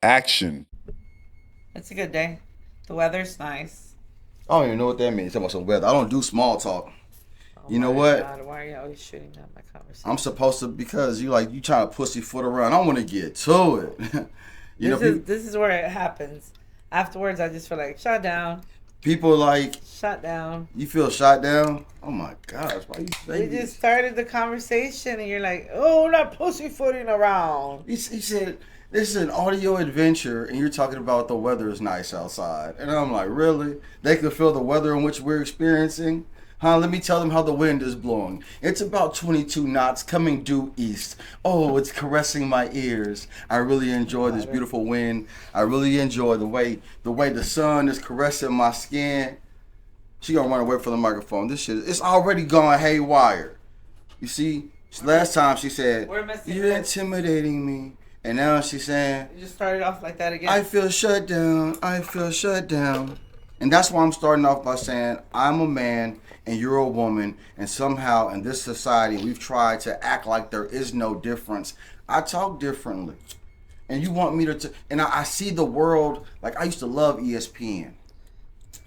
Action. It's a good day. The weather's nice. I don't even know what that means. Talking about some weather. I don't do small talk. Oh You know my what? God, why are you always shooting down my I'm conversation? supposed to because you trying to pussyfoot around. I want to get to it. you know, This is people this is where it happens. Afterwards, I just feel like shut down, people like shut down. you feel shot down. Oh my gosh, why you say We just this? started the conversation, and you're like, "Oh, not pussyfooting around." He said this is an audio adventure, and you're talking about the weather is nice outside, and I'm like, really? They could feel the weather in which we're experiencing. Huh? Let me tell them how the wind is blowing. It's about 22 knots coming due east. Oh, it's caressing my ears. I really enjoy this Got it. beautiful wind. I really enjoy the way the sun is caressing my skin. She gonna run away from the microphone. This shit, it's already gone haywire. You see, last time she said, We're missing "You're this. intimidating me," and now she's saying, You just started off like that again. "I feel shut down. I feel shut down." And that's why I'm starting off by saying, I'm a man and you're a woman, and somehow in this society we've tried to act like there is no difference. I talk differently, and you want me to, and I see the world like I used to love ESPN.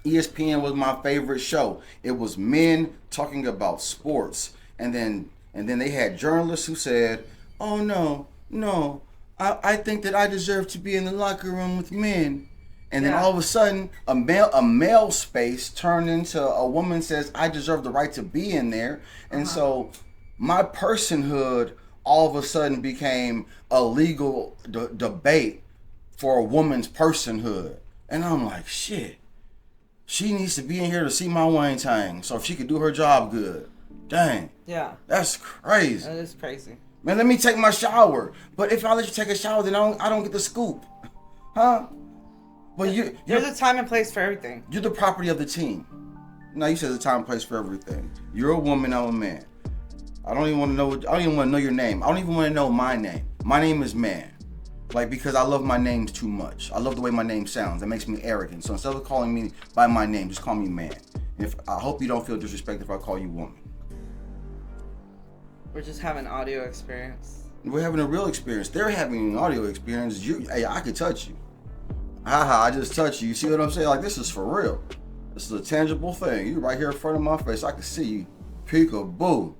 ESPN was my favorite show. It was men talking about sports, and then they had journalists who said, "Oh no, no, I think that I deserve to be in the locker room with men." And then Yeah. all of a sudden, a male space turned into a woman says, "I deserve the right to be in there," and so my personhood all of a sudden became a legal debate for a woman's personhood, and I'm like, shit. She needs to be in here to see my Wayne Tang so she could do her job good. Dang, Yeah, that's crazy. that is crazy. Man, let me take my shower. But if I let you take a shower, then I don't get the scoop. Huh? But There's a time and place for everything. you're the property of the team. Now you said the time and place for everything. You're a woman, I'm a man. I don't even want to know. I don't even want to know your name. I don't even want to know my name. My name is Man. Like, because I love my names too much. I love the way my name sounds. It makes me arrogant. So instead of calling me by my name, just call me Man. If I hope you don't feel disrespected if I call you woman. We're just having audio experience. We're having a real experience. They're having an audio experience. Hey, I could touch you. Haha, I just touched you. You see what I'm saying? Like, this is for real. This is a tangible thing. You right here in front of my face. I can see you. Peekaboo.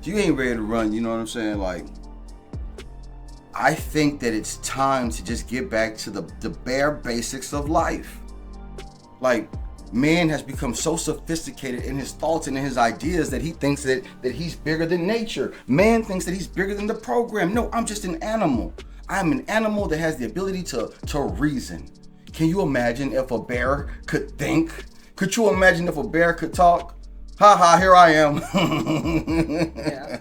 You ain't ready to run. You know what I'm saying? Like, I think that it's time to just get back to the bare basics of life. Like, man has become so sophisticated in his thoughts and in his ideas that he thinks that he's bigger than nature. Man thinks that he's bigger than the program. No, I'm just an animal. I'm an animal that has the ability to reason. Can you imagine if a bear could think? Could you imagine if a bear could talk? Ha ha, here I am. Yeah,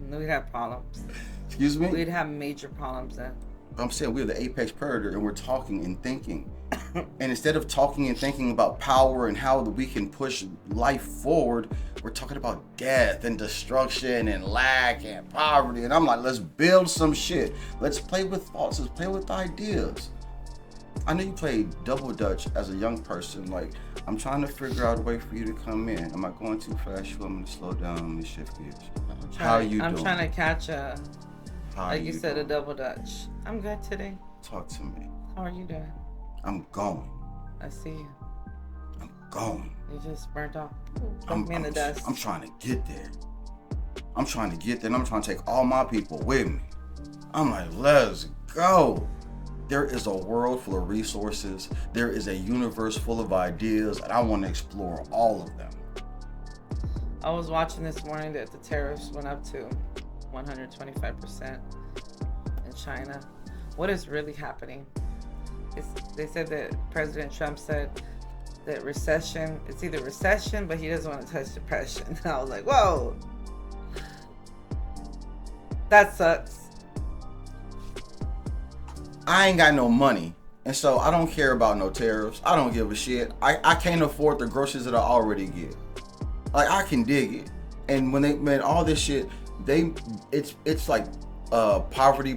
we'd have problems. Excuse me? We'd have major problems then. I'm saying we're the apex predator and we're talking and thinking. And instead of talking and thinking about power and how we can push life forward, we're talking about death and destruction and lack and poverty. And I'm like, let's build some shit. Let's play with thoughts. Let's play with ideas. I know you played double dutch as a young person. Like, I'm trying to figure out a way for you to come in. Am I going too fast? You want me to slow down? Let me shift gears. How are you I'm doing? trying to catch How like are you said, a doing? double dutch. I'm good today. Talk to me. How are you doing? I'm going. I see you. I'm going. You just burnt off. I'm, Put me in the I'm, dust. I'm trying to get there. I'm trying to get there, and I'm trying to take all my people with me. I'm like, let's go. There is a world full of resources. There is a universe full of ideas, and I want to explore all of them. I was watching this morning that the tariffs went up to 125% in China. What is really happening? They said that President Trump said that recession, it's either recession, but he doesn't want to touch depression. And I was like, whoa, that sucks. I ain't got no money, and so I don't care about no tariffs. I don't give a shit. I can't afford the groceries that I already get. Like, I can dig it. And when they made all this shit, it's like poverty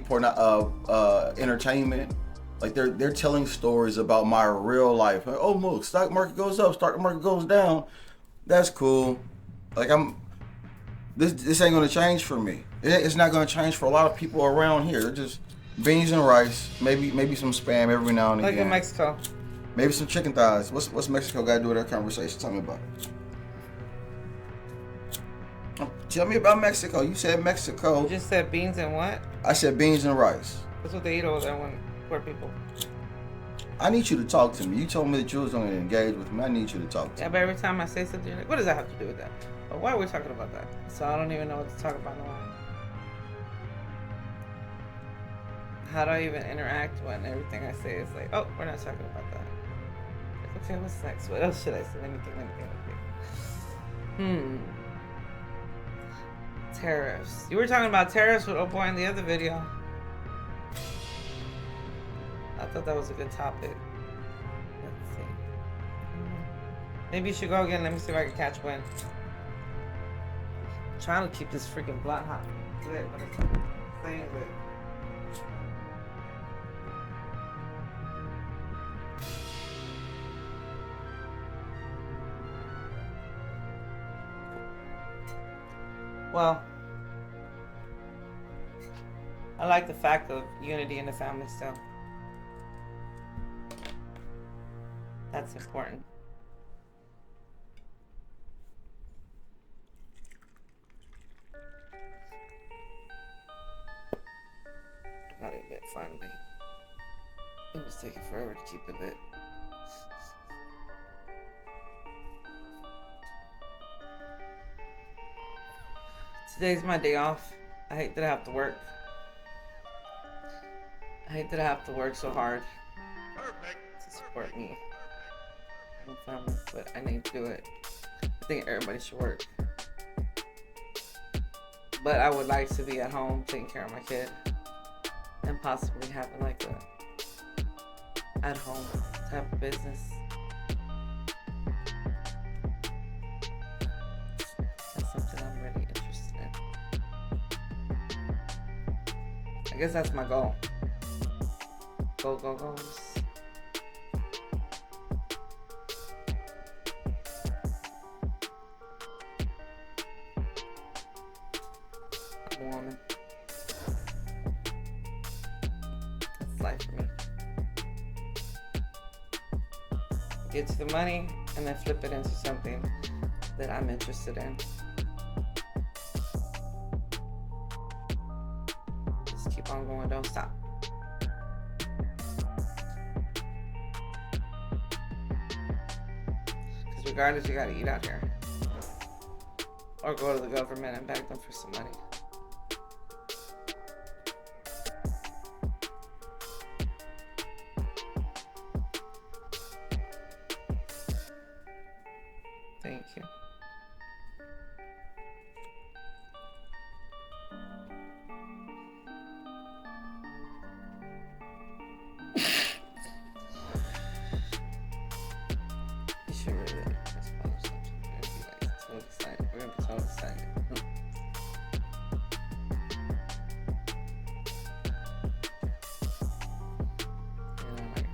entertainment. Like, they're telling stories about my real life. Like, oh look, stock market goes up, stock market goes down. That's cool. Like, this ain't gonna change for me. It's not gonna change for a lot of people around here. beans and rice, maybe some spam every now and Like again. in Mexico. Maybe some chicken thighs. What's Mexico got to do with that conversation? Tell me about it. Tell me about Mexico. You said Mexico. You just said beans and what? I said beans and rice. That's what they eat over there when poor people. I need you to talk to me. You told me that you was going to engage with me. I need you to talk to me. Yeah, but every time I say something, you're like, what does that have to do with that? But why are we talking about that? So I don't even know what to talk about now. How do I even interact when everything I say is like, oh, we're not talking about that? Like, okay, what's next? What else should I say? Let me think. Tariffs. You were talking about tariffs with Boy in the other video. I thought that was a good topic. Let's see. Maybe you should go again. Let me see if I can catch wind. I'm trying to keep this freaking blunt hot. Lit, but it's staying lit. Well, I like the fact of unity in the family still. That's important. Got it lit finally. It was taking forever to keep it lit. Today's my day off. I hate that I have to work. I hate that I have to work so hard to support me and family, but I need to do it. I think everybody should work. But I would like to be at home taking care of my kid and possibly having like a at home type of business. That's something I'm really interested in. I guess that's my goal. Goals. I'm a woman. That's life for me. Get to the money and then flip it into something that I'm interested in. Just keep on going, don't stop. Because regardless, you gotta eat out here. Or go to the government and beg them for some money. Thank you. You should really respond to something. We're gonna be like totally silent. We're gonna be totally silent. And I'm like,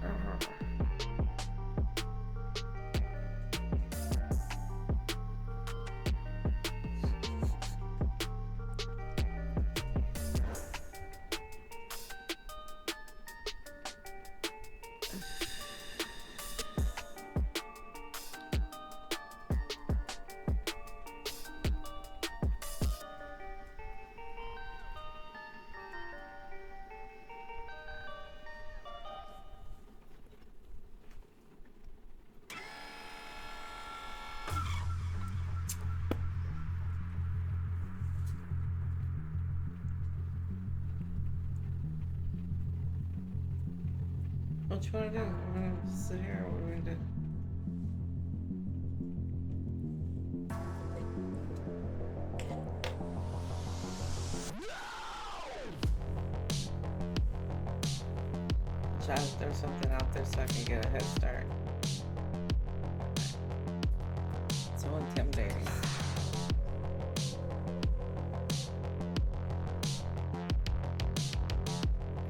what you wanna do? We're gonna sit here. What are we gonna do? Try to throw something out there so I can get a head start. So intimidating.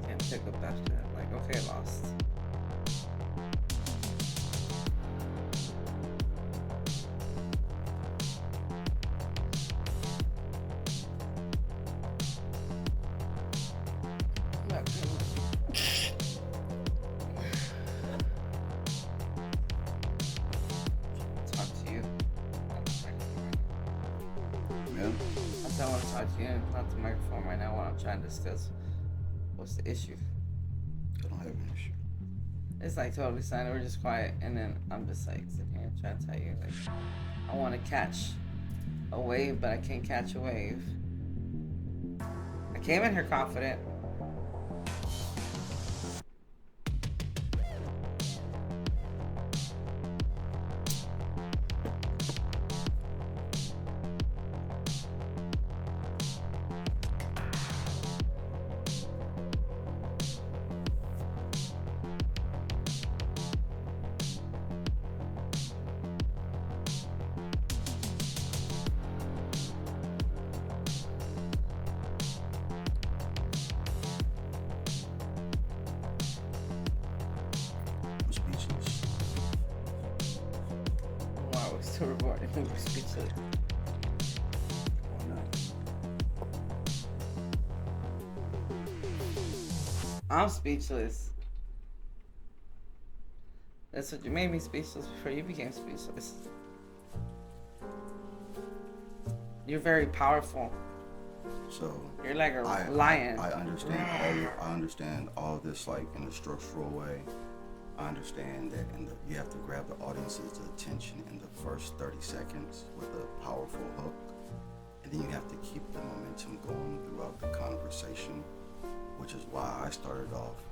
Can't pick up after that. Like, okay, lost. Not good. I want to talk to you, not the microphone right now while I'm trying to discuss what's the issue. I don't have an issue. It's like totally silent. We're just quiet, and then I'm just like sitting here trying to tell you, like, I want to catch a wave, but I can't catch a wave. I came in here confident. I'm speechless. Wow, we're still recording. We're speechless. Why not? I'm speechless. That's what you made me speechless before you became speechless. You're very powerful. So You're like a lion. I understand all of this like in a structural way. I understand that you have to grab the audience's attention in the first 30 seconds with a powerful hook, and then you have to keep the momentum going throughout the conversation, which is why I started off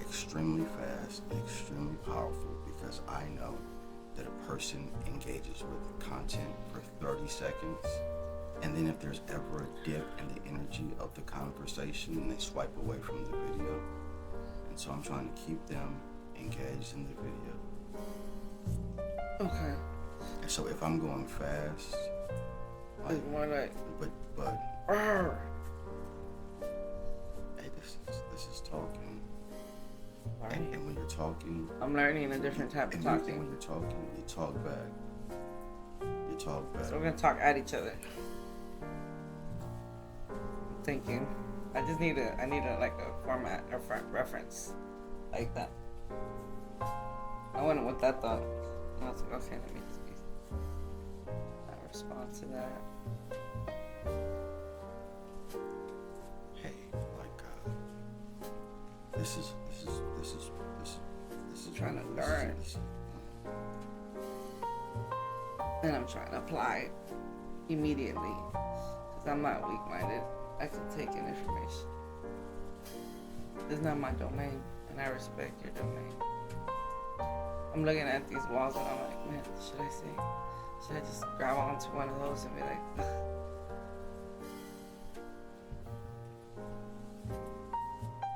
extremely fast and extremely powerful, because I know that a person engages with content for 30 seconds, and then if there's ever a dip in the energy of the conversation, they swipe away from the video. And so I'm trying to keep them engaged in the video. Okay. And so if I'm going fast, like, It's more like. but Arr. hey, this is talking. Learning. And when you're talking, I'm learning a different type of and talking. when you're talking, you talk back. You talk back. So we're gonna talk at each other. Thinking. I need a like a format or reference like that. I went with that thought. I was like, okay, let me just respond to that. Hey, like this is I'm trying to learn. And I'm trying to apply it immediately. Because I'm not weak-minded. I can take in information. It's not my domain, and I respect your domain. I'm looking at these walls and I'm like, man, should I just grab onto one of those and be like,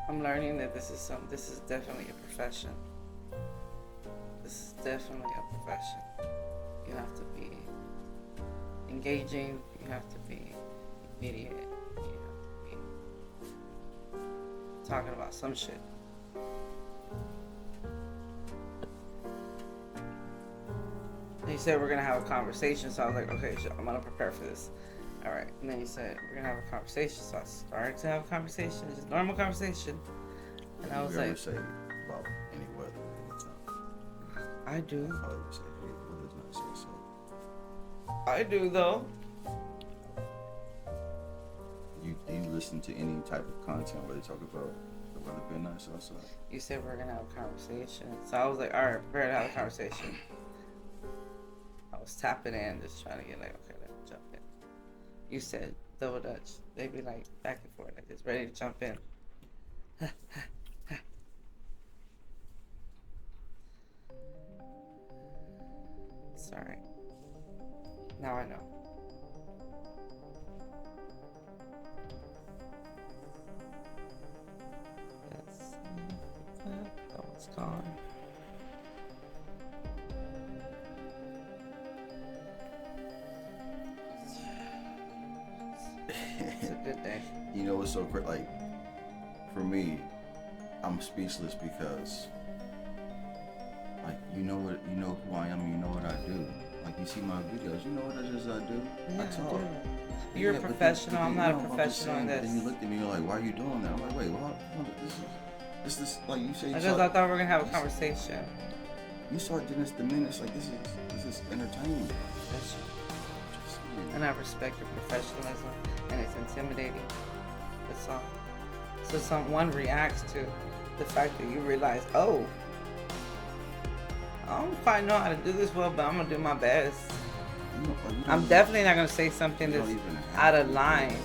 I'm learning that this is definitely a profession. This is definitely a profession. You have to be engaging, you have to be immediate, you have to be talking about some shit. And you said we're gonna have a conversation, so I was like, okay, I'm gonna prepare for this. All right. And then you said we're gonna have a conversation, so I started to have a conversation, just normal conversation. And I was like, say about any weather at the time? I do. I would say, hey, what does not say so? I do though. Do you listen to any type of content where they talk about the weather being nice outside? You said we're gonna have a conversation, so I was like, all right, prepare to have a conversation. I was tapping in, just trying to get like, okay, let me jump in. You said double dutch. They be like back and forth, like just ready to jump in. Sorry. Now I know. That one's gone. It's a good day. You know what's so great? Like, for me, I'm speechless because, like, you know who I am, and you know what I do. Like, you see my videos, you know what it is I do? Yeah, I talk. You're a but professional. I'm not a I'm just professional in saying, this. Then you looked at me, you're like, why are you doing that? I'm like, wait, what? This is like you say. Because I thought we were gonna have a conversation. You start doing this the minutes, like this is entertainment. That's Just And I respect your professionalism, and it's intimidating. That's all. So someone reacts to the fact that you realize, oh, I don't quite know how to do this well, but I'm gonna do my best. I'm definitely not gonna say something that's out of line.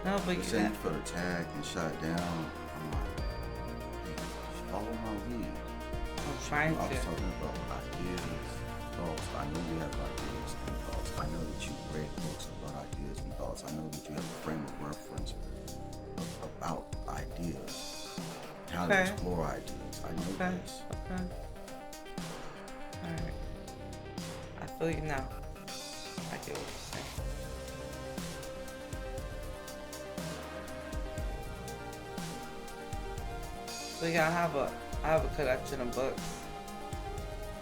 No, but you saying for the tag and shot down. I'm like, follow my lead. I'm trying to. I was talking about ideas, thoughts. I know you have ideas and thoughts. I know that you read books about ideas and thoughts. I know that you have a frame of reference about ideas, how to explore ideas. I know this. Okay. All right. I feel you now. I get what you're saying. So yeah, I have a collection of books.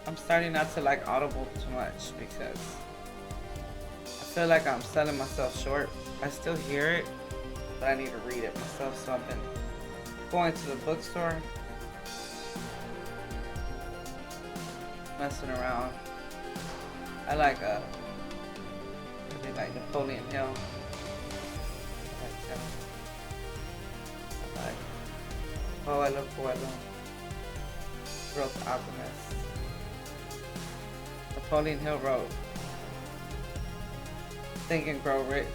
I'm starting not to like Audible too much because I feel like I'm selling myself short. I still hear it, but I need to read it myself. So I've been going to the bookstore, messing around. I like Napoleon Hill. I like Coelho, Growth Alchemist. Napoleon Hill wrote Think and Grow Rich.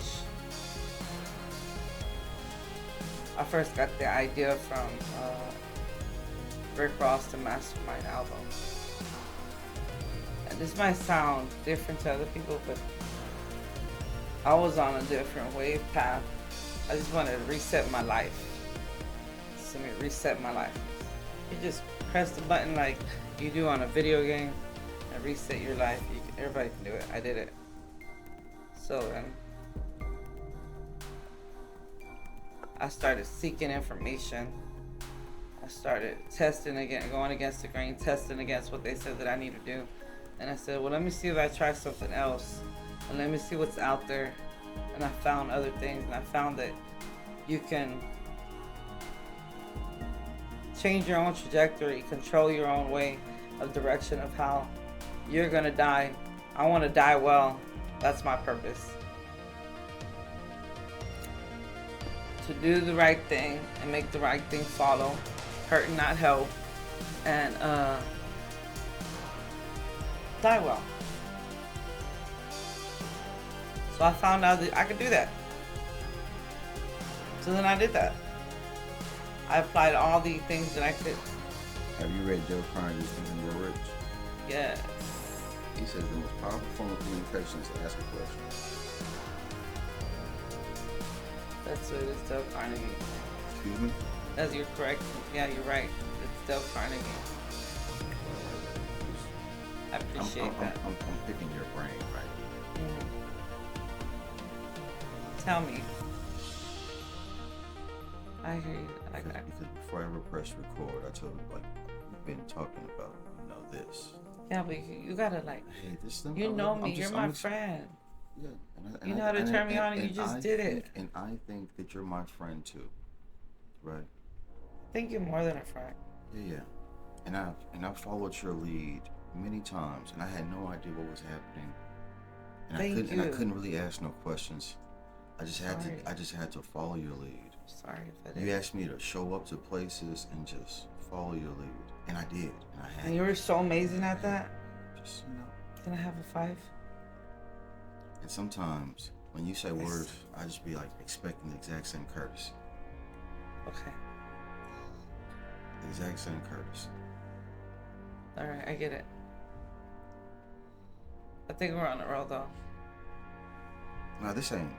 I first got the idea from Rick Ross, the Mastermind album. And this might sound different to other people, but I was on a different wave path. I just wanted to reset my life. Reset my life. You just press the button like you do on a video game and reset your life. Everybody can do it. I did it. So then I started seeking information. I started testing again, going against the grain, testing against what they said that I need to do. And I said, well, let me see if I try something else. And let me see what's out there. And I found other things. And I found that you can change your own trajectory, control your own way of direction of how you're going to die. I want to die well. That's my purpose. To do the right thing and make the right thing follow. Hurt and not help. And die well. So I found out that I could do that. So then I did that. I applied all the things that I could. Have you read Dale Carnegie's Think and Grow Rich? Yes. He says the most powerful form of communication is to ask a question. That's what it is, Dale Carnegie. Excuse me? That's you're correct. Yeah, you're right. It's Dale Carnegie. I appreciate that. I'm picking your brain, right? Mm-hmm. Tell me. I hear you. Because before I ever press record, I told you, like, we've been talking about, this. Yeah, but you gotta, like, hey, this thing, you know me. You're my friend. Yeah. You know how to turn me on, and you just did it. And I think that you're my friend, too. Right? I think you're more than a friend. Yeah. And I followed your lead many times, and I had no idea what was happening. And I couldn't really ask no questions. I just had to follow your lead. Sorry if I did. You asked me to show up to places and just follow your lead, and I did. And you were so amazing at that. Just Can I have a 5? And sometimes when you say words, I just be like expecting the exact same courtesy. Okay. The exact same courtesy. All right, I get it. I think we're on the road though. No, this ain't.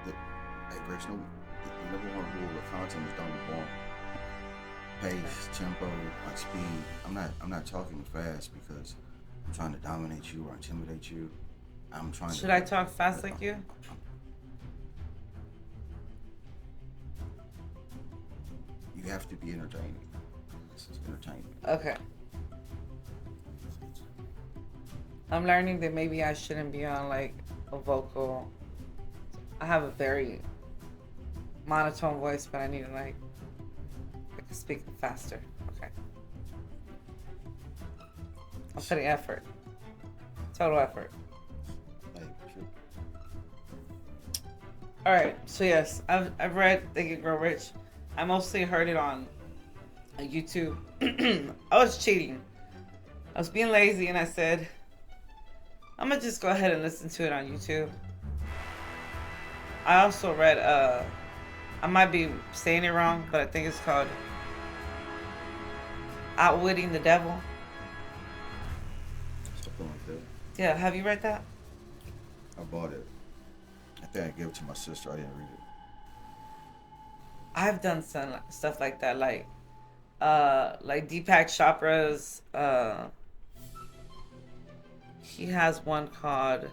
Hey, Grace, no. The number one rule of content is don't be boring. Pace, tempo, like speed. I'm not talking fast because I'm trying to dominate you or intimidate you. I'm trying. Should I talk fast like you? You have to be entertaining. This is entertainment. Okay. I'm learning that maybe I shouldn't be on like a vocal. I have a very monotone voice, but I need to I can speak faster. Okay. I'm putting effort. Total effort. Like All right. So yes, I've read Think and Grow Rich. I mostly heard it on YouTube. I was cheating. I was being lazy, and I said, I'm gonna just go ahead and listen to it on YouTube. I also read I might be saying it wrong, but I think it's called Outwitting the Devil. Something like that. Yeah, have you read that? I bought it. I think I gave it to my sister. I didn't read it. I've done some stuff like that, like Deepak Chopra's. He has one called,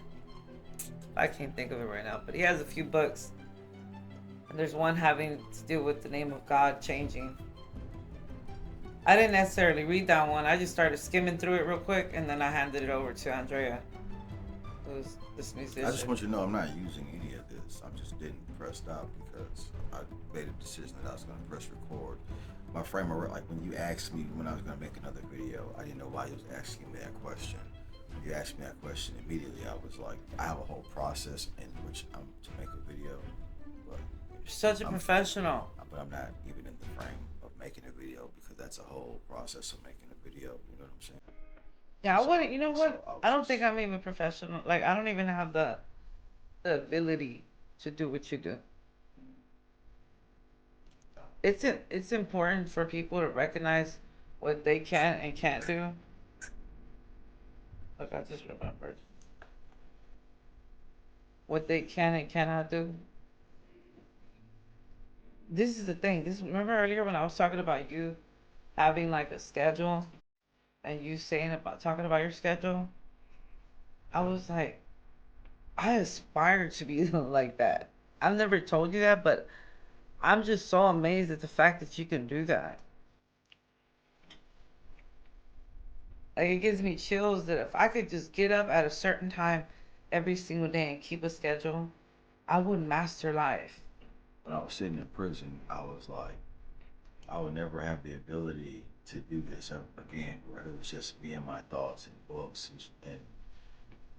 I can't think of it right now, but he has a few books, and there's one having to do with the name of God changing. I didn't necessarily read that one. I just started skimming through it real quick, and then I handed it over to Andrea, who's this musician. I just want you to know I'm not using any of this. I just didn't press stop because I made a decision that I was going to press record. My frame of like when you asked me when I was going to make another video, I didn't know why you was asking me that question. When you asked me that question immediately, I was like, I have a whole process in which I'm to make a video. But You're such a professional. But I'm not even in the frame of making a video because that's a whole process of making a video. You know what I'm saying? Yeah, I wouldn't. You know what? I don't think I'm even professional. Like, I don't even have the ability to do what you do. It's important for people to recognize what they can and can't do. Look, I just remembered what they can and cannot do. This is the thing. This remember earlier when I was talking about you having like a schedule and you saying about talking about your schedule. I was like, I aspire to be like that. I've never told you that, but I'm just so amazed at the fact that you can do that. Like, it gives me chills that if I could just get up at a certain time every single day and keep a schedule, I would master life. When I was sitting in prison, I was like, I would never have the ability to do this ever again. Where it was just me and my thoughts and books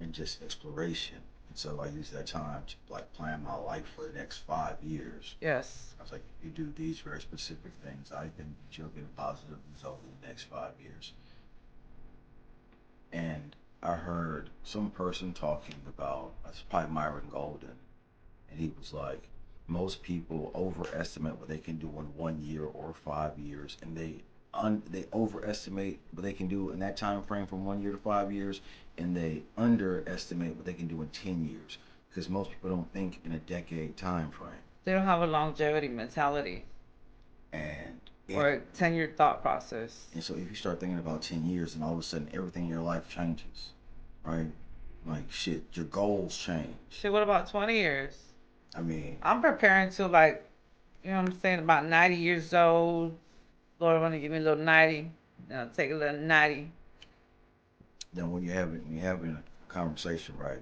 and just exploration. And so I used that time to like plan my life for the next 5 years. Yes. I was like, if you do these very specific things, I think you'll get a positive result in the next 5 years. And I heard some person talking about, it's probably Myron Golden, and he was like, most people overestimate what they can do in 1 year or 5 years, and they overestimate what they can do in that time frame from 1 year to 5 years, and they underestimate what they can do in 10 years because most people don't think in a decade time frame. They don't have a longevity mentality And or a 10-year thought process. And so if you start thinking about 10 years and all of a sudden everything in your life changes, right? Like shit, your goals change. Shit, what about 20 years? I mean, I'm preparing to, like, you know what I'm saying, about 90 years old. Lord, want to give me a little 90. Take a little 90. then when you're having a conversation, right?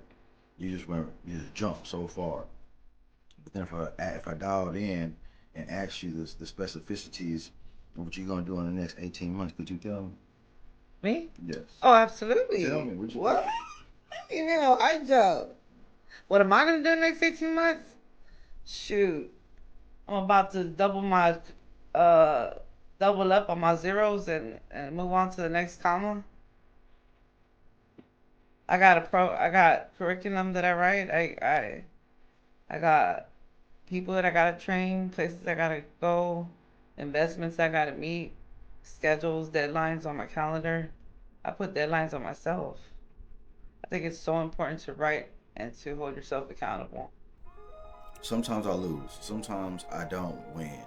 You just jump so far. But then if I dialed in and asked you the specificities of what you're gonna do in the next 18 months, could you tell me? Me? Yes. Oh, absolutely. Tell me what you. What? You know, I joke. What am I gonna do in the next 18 months? Shoot, I'm about to uh, double up on my zeros and move on to the next comma. I got curriculum that I write. I got people that I gotta train, places I gotta go, investments I gotta meet, schedules, deadlines on my calendar. I put deadlines on myself. I think it's so important to write and to hold yourself accountable. Sometimes I lose. Sometimes I don't win.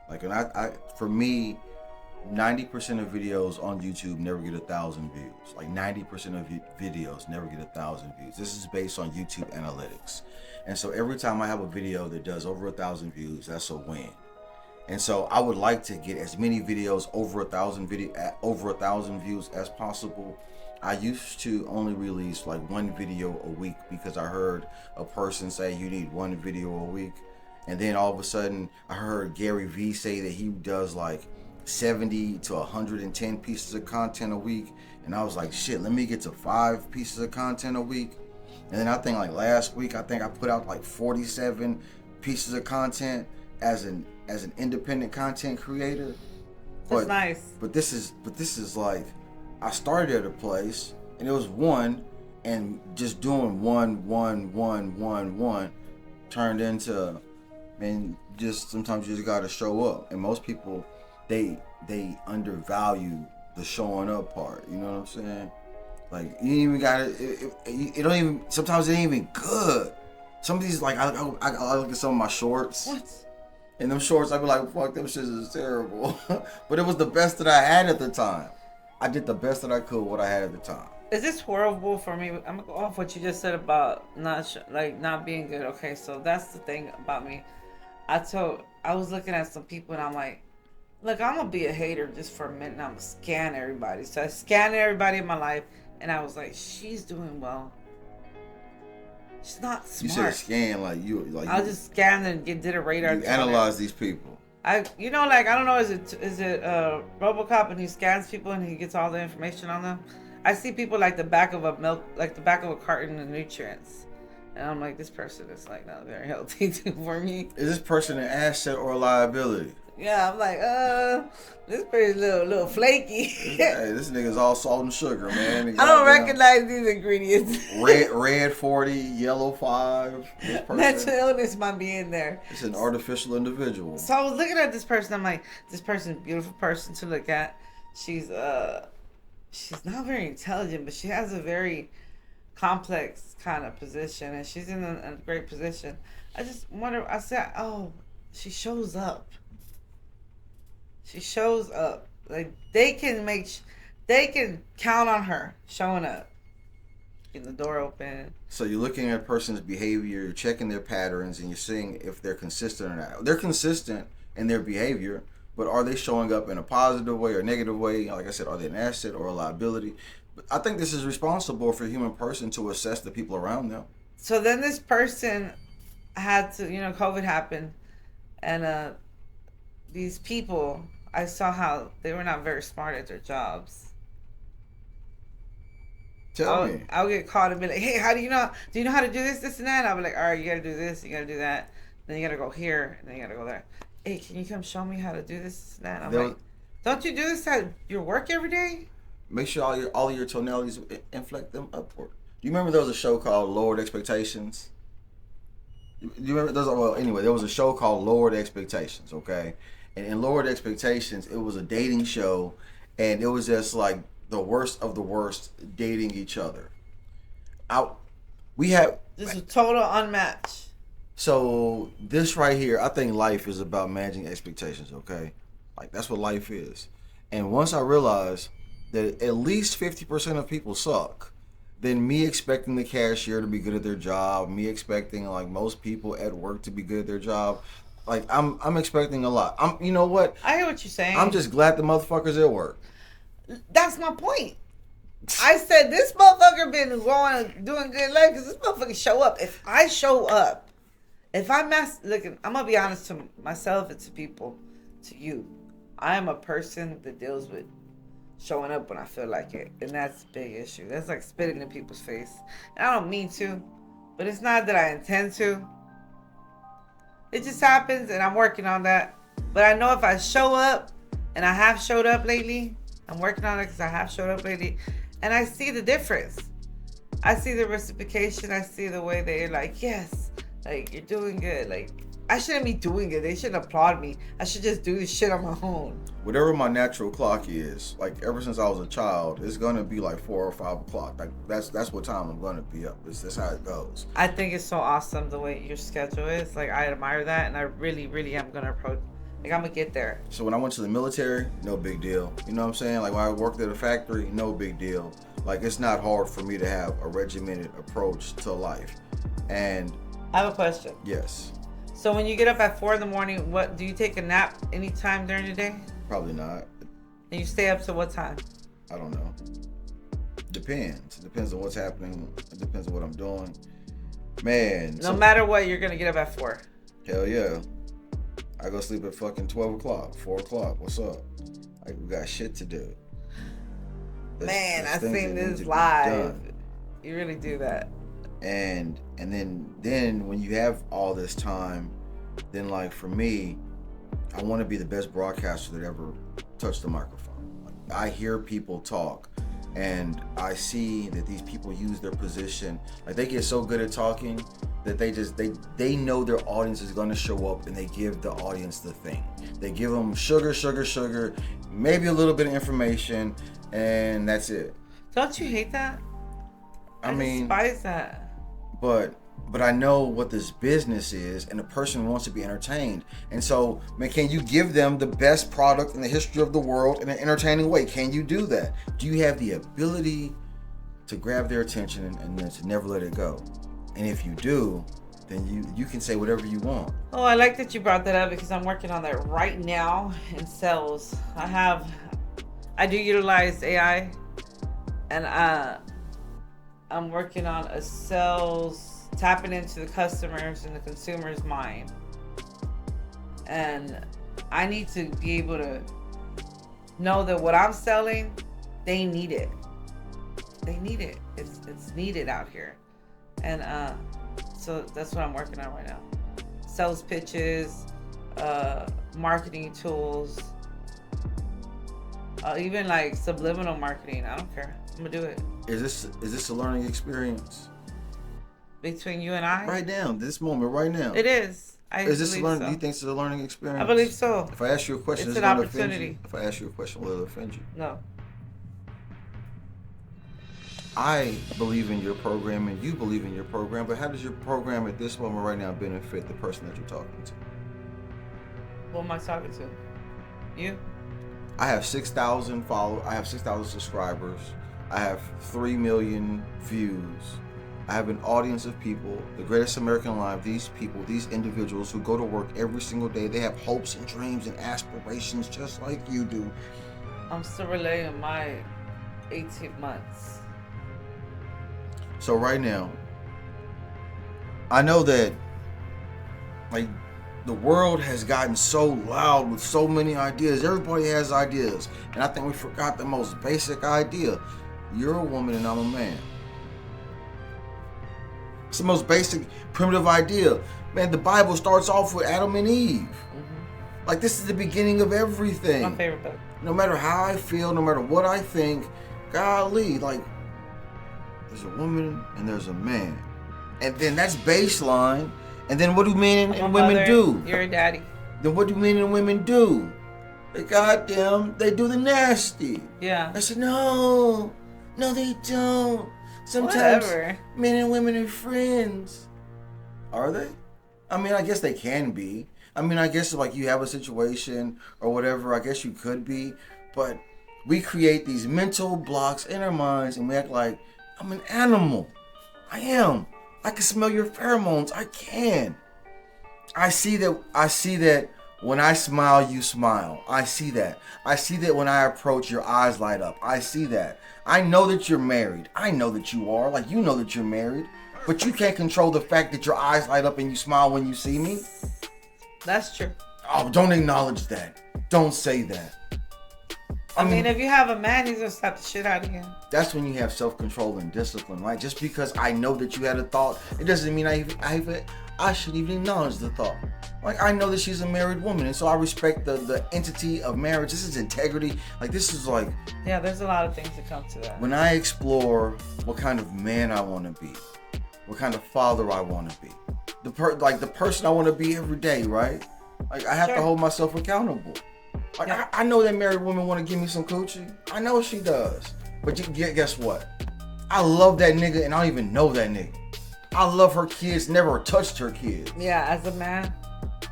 Like, and for me, 90% of videos on YouTube never get 1,000 views. Like 90% of videos never get 1,000 views. This is based on YouTube analytics. And so every time I have a video that does over 1,000 views, that's a win. And so I would like to get as many videos over 1,000 views as possible. I used to only release like one video a week because I heard a person say you need one video a week. And then all of a sudden I heard Gary Vee say that he does like 70 to 110 pieces of content a week. And I was like, shit, let me get to 5 pieces of content a week. And then I think like last week, I think I put out like 47 pieces of content as an independent content creator. That's nice. But this is like, I started at a place and it was one, and just doing one turned into, man, just sometimes you just gotta show up. And most people, they undervalue the showing up part. You know what I'm saying? Like, you even gotta, it don't even, sometimes it ain't even good. Some of these, like, I look at some of my shorts. What? And them shorts, I be like, fuck, them shits is terrible. But it was the best that I had at the time. I did the best that I could with what I had at the time. Is this horrible for me? I'm gonna go off what you just said about not being good. Okay, so that's the thing about me. I was looking at some people and I'm like, look, I'm gonna be a hater just for a minute and I'm gonna scan everybody. So I scanned everybody in my life and I was like, she's doing well. She's not smart. You said scan I just scanned and did a radar. You analyze these people. I don't know, is it RoboCop, and he scans people and he gets all the information on them? I see people like the back of a carton of nutrients, and I'm like, this person is like not very healthy for me. Is this person an asset or a liability? Yeah, I'm like, this person's a little flaky. Hey, this nigga's all salt and sugar, man. I don't recognize these ingredients. red 40, yellow 5. Mental illness might be in there. It's an artificial individual. So I was looking at this person. I'm like, this person's a beautiful person to look at. She's not very intelligent, but she has a very complex kind of position, and she's in a great position. I just wonder. I said, oh, she shows up. She shows up. Like, they can count on her showing up. Getting the door open. So you're looking at a person's behavior, you're checking their patterns, and you're seeing if they're consistent or not. They're consistent in their behavior, but are they showing up in a positive way or negative way? Like I said, are they an asset or a liability? But I think this is responsible for a human person to assess the people around them. So then this person had to, COVID happened, and these people, I saw how they were not very smart at their jobs. Tell me. I'll get called and be like, hey, do you know how to do this, and that? I'll be like, all right, you got to do this, you got to do that. Then you got to go here, and then you got to go there. Hey, can you come show me how to do this, and that? I'm like, don't you do this at your work every day? Make sure all of your tonalities inflect them upward. Do you remember there was a show called Lowered Expectations? Do you remember? There was a show called Lowered Expectations, okay? And in Lowered Expectations, it was a dating show, and it was just like the worst of the worst dating each other. This is a total unmatch. So this right here, I think life is about managing expectations, okay? Like, that's what life is. And once I realized that at least 50% of people suck, then me expecting the cashier to be good at their job, me expecting like most people at work to be good at their job, like I'm expecting a lot. You know what? I hear what you're saying. I'm just glad the motherfuckers at work. That's my point. I said this motherfucker been doing good life because this motherfucker show up. If I show up, if I'm looking, I'm gonna be honest to myself and to people, to you. I am a person that deals with showing up when I feel like it, and that's a big issue. That's like spitting in people's face, and I don't mean to, but it's not that I intend to. It just happens, and I'm working on that. But I know if I show up, and I have showed up lately, I'm working on it because I have showed up lately, and I see the difference. I see the reciprocation. I see the way they're like, yes, like, you're doing good. Like, I shouldn't be doing it. They shouldn't applaud me. I should just do this shit on my own. Whatever my natural clock is, like, ever since I was a child, it's gonna be like 4 or 5 o'clock. Like, that's what time I'm gonna be up. That's how it goes. I think it's so awesome the way your schedule is. Like, I admire that, and I really, really am gonna approach. Like, I'm gonna get there. So when I went to the military, no big deal. You know what I'm saying? Like, when I worked at a factory, no big deal. Like, it's not hard for me to have a regimented approach to life. And I have a question. Yes. So when you get up at 4 a.m, what do you take a nap anytime during the day? Probably not. And you stay up to what time? I don't know. Depends. It depends on what's happening. It depends on what I'm doing. Man. No matter what, you're gonna get up at 4. Hell yeah. I go sleep at fucking 12 o'clock, 4 o'clock. What's up? Like, we got shit to do. Man, I seen this live. You really do that. And then when you have all this time, then like for me, I want to be the best broadcaster that ever touched the microphone. Like, I hear people talk, and I see that these people use their position. Like they get so good at talking that they know their audience is going to show up, and they give the audience the thing. They give them sugar, maybe a little bit of information, and that's it. Don't you hate that? I mean, despise that. But I know what this business is, and the person wants to be entertained. And so, man, can you give them the best product in the history of the world in an entertaining way? Can you do that? Do you have the ability to grab their attention and then to never let it go? And if you do, then you can say whatever you want. Oh, I like that you brought that up because I'm working on that right now in sales. I do utilize AI, and I'm working on a sales tapping into the customers and the consumer's mind. And I need to be able to know that what I'm selling, they need it. They need it. It's needed out here. And so that's what I'm working on right now. Sales pitches, marketing tools, even like subliminal marketing. I don't care. I'm gonna do it. Is this a learning experience? Between you and I? Right now, this moment, right now. It is. Is this a learning? So. Do you think it's a learning experience? I believe so. If I ask you a question, it's is an it going to offend opportunity. you? If I ask you a question, will it offend you? No. I believe in your program and you believe in your program, but how does your program at this moment right now benefit the person that you're talking to? Who am I talking to? You? I have 6,000 followers. I have 6,000 subscribers. I have 3 million views. I have an audience of people, the Greatest American Alive, these people, these individuals who go to work every single day. They have hopes and dreams and aspirations just like you do. I'm still relaying my 18 months. So right now, I know that like the world has gotten so loud with so many ideas. Everybody has ideas. And I think we forgot the most basic idea. You're a woman and I'm a man. It's the most basic, primitive idea. Man, the Bible starts off with Adam and Eve. Mm-hmm. Like, this is the beginning of everything. My favorite book. No matter how I feel, no matter what I think, golly, like, there's a woman and there's a man. And then that's baseline. And then what do men and women do? You're a daddy. Then what do men and women do? They they do the nasty. Yeah. I said, no, they don't. Sometimes men and women are friends. Are they? I mean, I guess they can be. I mean, I guess like you have a situation or whatever, I guess you could be. But we create these mental blocks in our minds and we act like, I'm an animal. I am. I can smell your pheromones. I can. I see that when I smile, you smile. I see that. I see that when I approach, your eyes light up. I see that. I know that you're married. I know that you are. Like, you know that you're married. But you can't control the fact that your eyes light up and you smile when you see me. That's true. Oh, don't acknowledge that. Don't say that. I mean, if you have a man, he's gonna slap the shit out of you. That's when you have self-control and discipline, right? Just because I know that you had a thought, it doesn't mean I should even acknowledge the thought. Like, I know that she's a married woman, and so I respect the entity of marriage. This is integrity. Like, this is like... Yeah, there's a lot of things that come to that. When I explore what kind of man I want to be, what kind of father I want to be, the person I want to be every day, right? Like, I have to hold myself accountable. Like, yeah. I know that married women want to give me some coochie. I know she does. But guess what? I love that nigga and I don't even know that nigga. I love her kids, never touched her kids. Yeah, as a man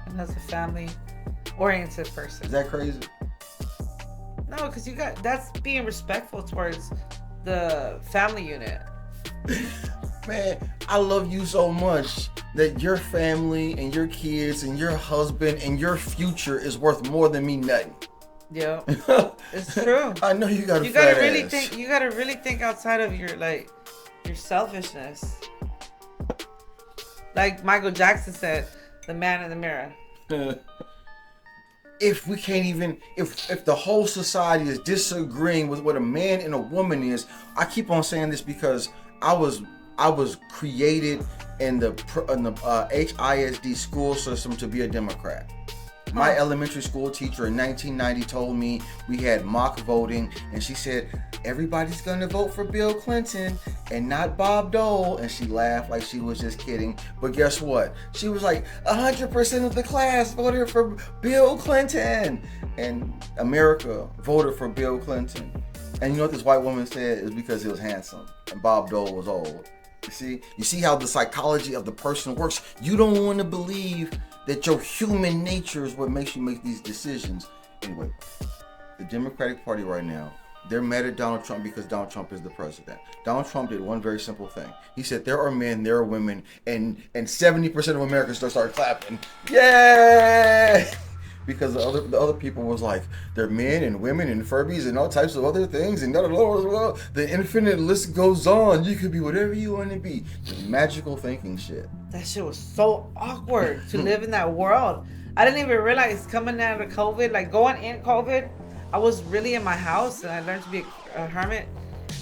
and as a family-oriented person. Is that crazy? No, because that's being respectful towards the family unit. Man, I love you so much that your family and your kids and your husband and your future is worth more than me nutting. Yeah, it's true. I know you gotta really think. You gotta really think outside of your selfishness. Like Michael Jackson said, "The man in the mirror." If we can't even, if the whole society is disagreeing with what a man and a woman is, I keep on saying this because I was I was created in the HISD school system to be a Democrat. My elementary school teacher in 1990 told me we had mock voting, and she said, everybody's going to vote for Bill Clinton and not Bob Dole. And she laughed like she was just kidding. But guess what? She was like, 100% of the class voted for Bill Clinton. And America voted for Bill Clinton. And you know what this white woman said? It was because he was handsome and Bob Dole was old. You see how the psychology of the person works. You don't want to believe that your human nature is what makes you make these decisions. Anyway, the Democratic Party right now, they're mad at Donald Trump because Donald Trump is the president. Donald Trump did one very simple thing. He said there are men, there are women, and 70% of Americans started clapping. Yay! Because the other people was like, they're men and women and Furbies and all types of other things, and the infinite list goes on. You could be whatever you want to be. The magical thinking shit. That shit was so awkward to live in that world. I didn't even realize coming out of COVID, like going in COVID, I was really in my house and I learned to be a hermit.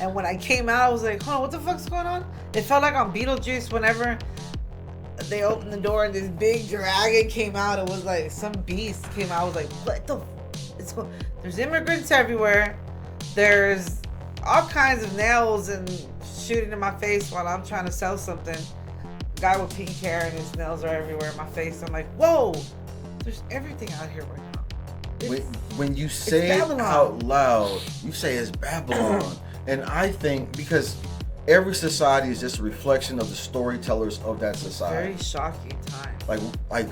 And when I came out, I was like, hold on, what the fuck's going on? It felt like on Beetlejuice whenever they opened the door and this big dragon came out. It was like some beast came out. I was like, what the there's immigrants everywhere. There's all kinds of nails and shooting in my face while I'm trying to sell something. Guy with pink hair and his nails are everywhere in my face. I'm like, whoa, there's everything out here right now. When you say it out loud, you say it's Babylon. And I think because every society is just a reflection of the storytellers of that society. Very shocking time. Like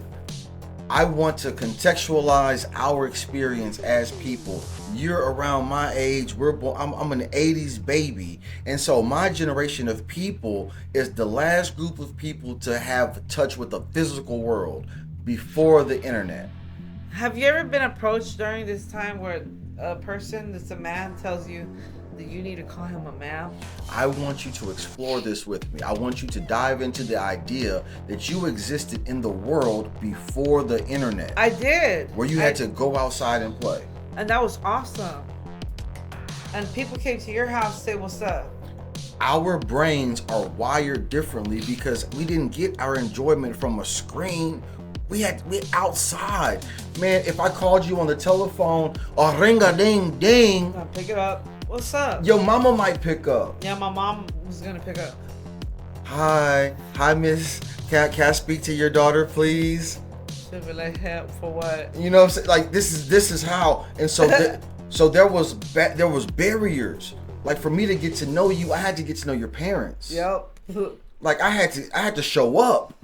I want to contextualize our experience as people. You're around my age. I'm an 80s baby. And so my generation of people is the last group of people to have touch with the physical world before the internet. Have you ever been approached during this time where a person that's a man tells you that you need to call him a ma'am? I want you to explore this with me. I want you to dive into the idea that you existed in the world before the internet. I did. Where you had to go outside and play. And that was awesome. And people came to your house to say, what's up? Our brains are wired differently because we didn't get our enjoyment from a screen. We outside. Man, if I called you on the telephone, ring-a-ding-ding. I'll pick it up. What's up? Your mama might pick up. Yeah, my mom was gonna pick up. Hi, miss. Can I speak to your daughter, please? She'll be like, help for what? You know what I'm saying? Like this is how. And so so there was barriers. Like for me to get to know you, I had to get to know your parents. Yep. Like I had to show up,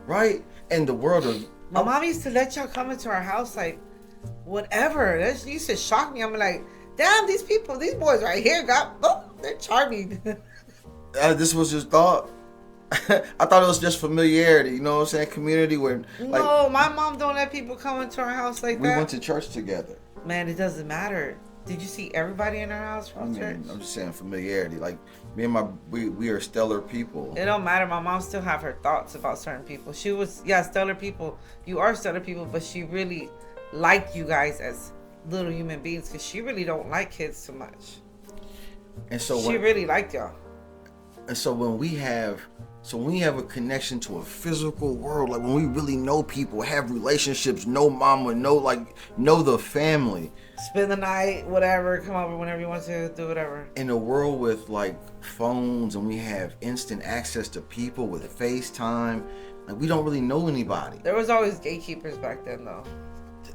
right? In the world of my mom used to let y'all come into our house like whatever. That used to shock me. I'm like, damn, these boys right here they're charming. This was just thought. I thought it was just familiarity, you know what I'm saying? Community where no, my mom don't let people come into our house like that. We went to church together. Man, it doesn't matter. Did you see everybody in our house from church? I'm just saying familiarity. Like me and we are stellar people. It don't matter. My mom still have her thoughts about certain people. She was stellar people. You are stellar people, but she really liked you guys as little human beings because she really don't like kids too much. And so she really liked y'all. And so when we have a connection to a physical world, like when we really know people, have relationships, know mama, know the family. Spend the night, whatever, come over whenever you want to, do whatever. In a world with like phones and we have instant access to people with FaceTime, like we don't really know anybody. There was always gatekeepers back then though.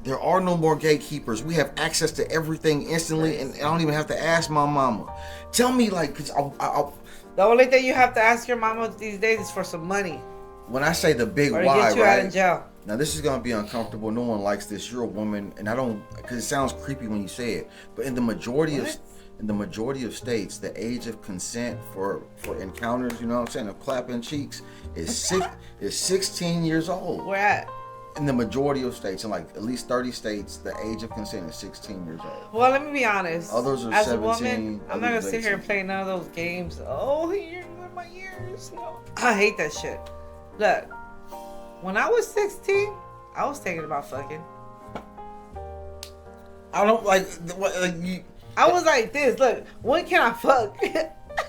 There are no more gatekeepers. We have access to everything instantly, and I don't even have to ask my mama. Tell me, like, cause the only thing you have to ask your mama these days is for some money. When I say the big or to why, get you right? out of jail. Now this is gonna be uncomfortable. No one likes this. You're a woman, and I don't, because it sounds creepy when you say it. But in the majority of states, the age of consent for encounters, you know what I'm saying, of clapping cheeks, is 16 years old. Where at? In the majority of states, in like at least 30 states, the age of consent is 16 years old. Well, let me be honest. Others are as 17. A woman, I'm not gonna sit here and play none of those games. Oh, you're in my ears. No, I hate that shit. Look, when I was 16, I was thinking about fucking. I don't like you. I was like this. Look, when can I fuck?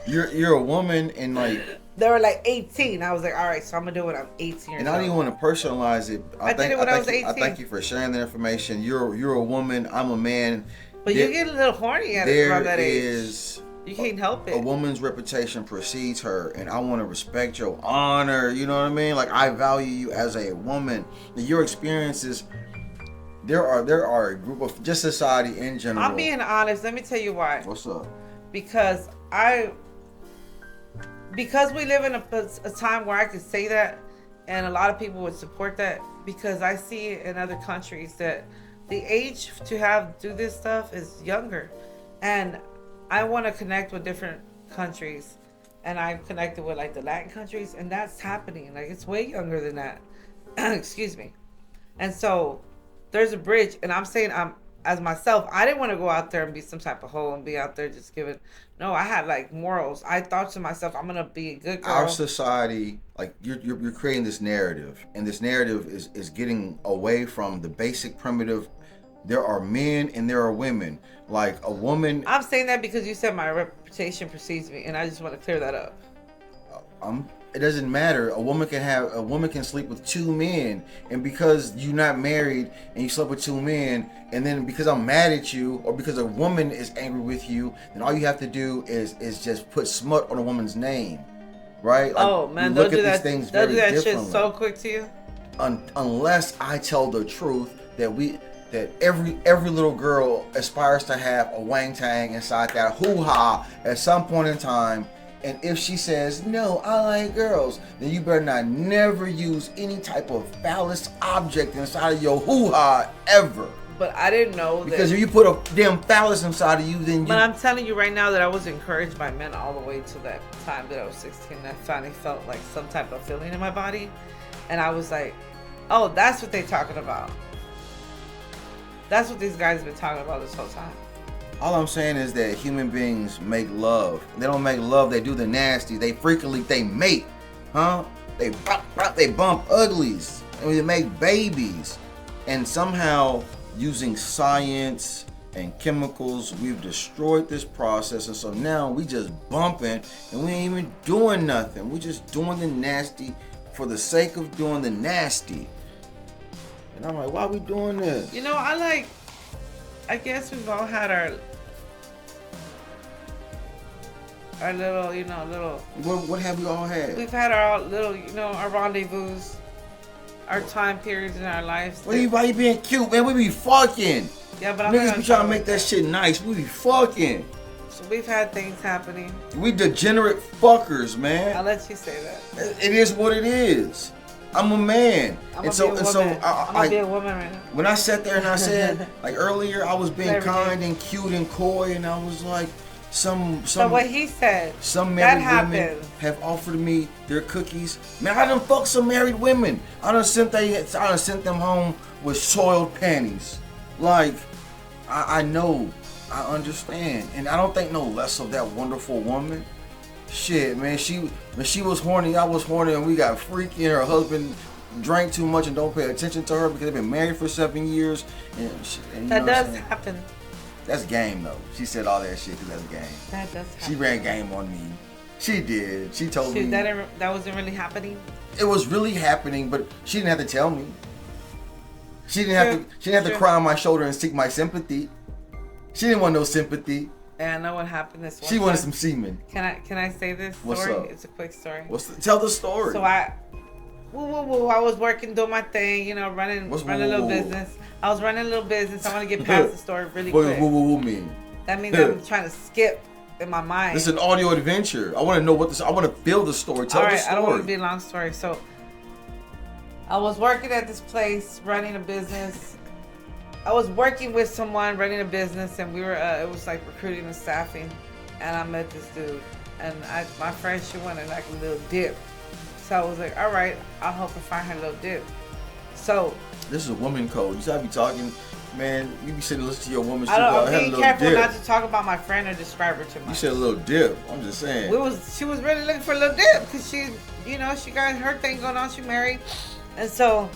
You're a woman, and like They were like 18. I was like, all right, so I'm gonna do it when I'm 18 years old. And I don't even want to personalize it. I did it when I was 18. I thank you for sharing the information. You're a woman. I'm a man. But you get a little horny at it around that age. You can't help it. A woman's reputation precedes her, and I want to respect your honor. You know what I mean? Like, I value you as a woman. Your experiences. There are a group of just society in general. I'm being honest. Let me tell you why. What's up? Because we live in a time where I could say that, and a lot of people would support that, because I see in other countries that the age to do this stuff is younger, and I want to connect with different countries, and I've connected with like the Latin countries, and that's happening. Like, it's way younger than that. Excuse me. And so there's a bridge, and I'm saying, as myself, I didn't want to go out there and be some type of hoe and be out there just giving. No, I had like morals. I thought to myself, I'm gonna be a good girl. Our society, like, you're creating this narrative, and this narrative is getting away from the basic primitive. There are men and there are women. Like, a woman. I'm saying that because you said my reputation precedes me, and I just want to clear that up. It doesn't matter. A woman can sleep with two men, and because you're not married and you slept with two men, and then because I'm mad at you, or because a woman is angry with you, then all you have to do is just put smut on a woman's name, right? Like, oh man, they'll do that. They'll do that shit so quick to you. Unless I tell the truth that every little girl aspires to have a wang tang inside that hoo-ha at some point in time. And if she says, no, I like girls, then you better not never use any type of phallus object inside of your hoo-ha ever. But I didn't know that. Because if you put a damn phallus inside of you, then you... But I'm telling you right now that I was encouraged by men all the way to that time that I was 16. I finally felt like some type of feeling in my body. And I was like, oh, that's what they're talking about. That's what these guys have been talking about this whole time. All I'm saying is that human beings make love. They don't make love, they do the nasty. They mate, huh? They bump uglies. And they make babies. And somehow, using science and chemicals, we've destroyed this process. And so now we just bumping, and we ain't even doing nothing. We just doing the nasty for the sake of doing the nasty. And I'm like, why are we doing this? You know, I guess we've all had our little. What have we all had? We've had our little, our rendezvous, our time periods in our lives. Why you being cute, man? We be fucking. Yeah, but I'm niggas be trying to make that shit nice. We be fucking. So we've had things happening. We degenerate fuckers, man. I'll let you say that. It is what it is. I'm a man. I'm gonna be a woman right now. When I sat there and I said, like earlier, I was being kind and cute and coy, and I was like, So what he said, some married women have offered me their cookies. Man, I done fucked some married women. I done sent them home with soiled panties. Like, I know, I understand, and I don't think no less of that wonderful woman. Shit, man, when she was horny, I was horny, and we got freaky, and her husband drank too much and don't pay attention to her because they've been married for 7 years. And that does happen. That's game, though. She said all that shit because that's game. That does happen. She ran game on me. She did. She told me. That wasn't really happening? It was really happening, but she didn't have to tell me. She didn't have to cry on my shoulder and seek my sympathy. She didn't want no sympathy. And I know what happened this one She wanted some semen. Can I say this story? What's up? It's a quick story. Tell the story. So I was working, doing my thing, running a little business. I was running a little business. I want to get past the story really quick. What mean? That means I'm trying to skip in my mind. This is an audio adventure. I want to know I want to feel the story. Tell the story. I don't want it to be a long story. So I was working at this place, running a business. I was working with someone running a business, and we were it was like recruiting and staffing, and I met this dude, and my friend, she wanted like a little dip, so I was like, all right, I'll help her find her little dip. So this is a woman code. You gotta be talking, man. You be sitting and listening to your woman. I'm being careful not to talk about my friend or describe her too much. You said a little dip. I'm just saying. She was really looking for a little dip because she got her thing going on. She married, and so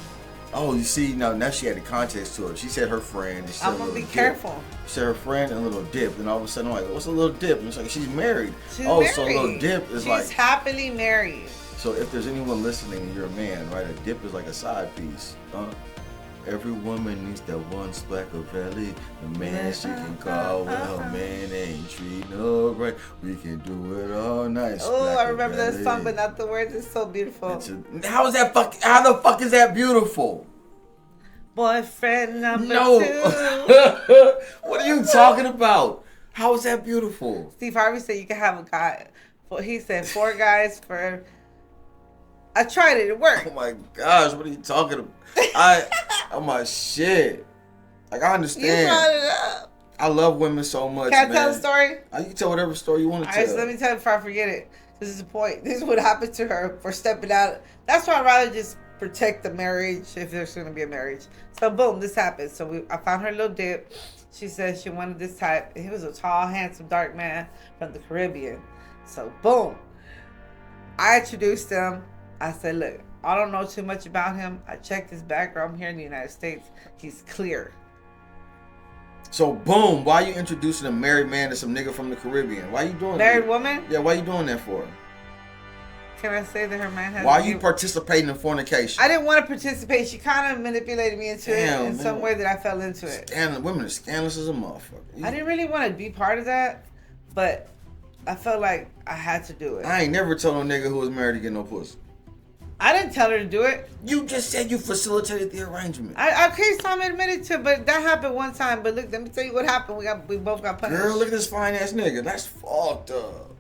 Oh, you see, now she had the context to it. She said her friend. And she said I'm gonna be careful. She said her friend and a little dip. And all of a sudden, I'm like, what's a little dip? And it's like, she's married. She's married. So a married. little dip is She's happily married. So if there's anyone listening and you're a man, right, a dip is like a side piece. Every woman needs that one splack of belly. The man she can call when her man ain't treating her right. We can do it all night. Oh, I remember that song, but not the words. It's so beautiful. How the fuck is that beautiful? Boyfriend number 2. What are you talking about? How is that beautiful? Steve Harvey said you can have a guy. He said 4 guys for. I tried it. It worked. Oh my gosh, what are you talking about? Oh my shit. Like, I understand. You brought it up. I love women so much. Can I tell a story? You can tell whatever story you want to tell. Alright, so let me tell you before I forget it. This is the point. This is what happened to her for stepping out. That's why I'd rather just protect the marriage if there's going to be a marriage. So boom, this happened. So I found her little dip. She said she wanted this type. He was a tall, handsome, dark man from the Caribbean. So boom, I introduced him. I said, look, I don't know too much about him. I checked his background here in the United States. He's clear. So boom, why are you introducing a married man to some nigga from the Caribbean? Why are you doing that? Married woman? Yeah, why are you doing that for? Can I say that her man has... Why are you participating in fornication? I didn't want to participate. She kind of manipulated me into it in some way that I fell into it. Women are scandalous as a motherfucker. I didn't really want to be part of that, but I felt like I had to do it. I ain't never told no nigga who was married to get no pussy. I didn't tell her to do it. You just said you facilitated the arrangement. Okay, so I'm admitted to it, but that happened one time. But look, let me tell you what happened. We both got punished. Girl, look at this fine ass nigga. That's fucked up.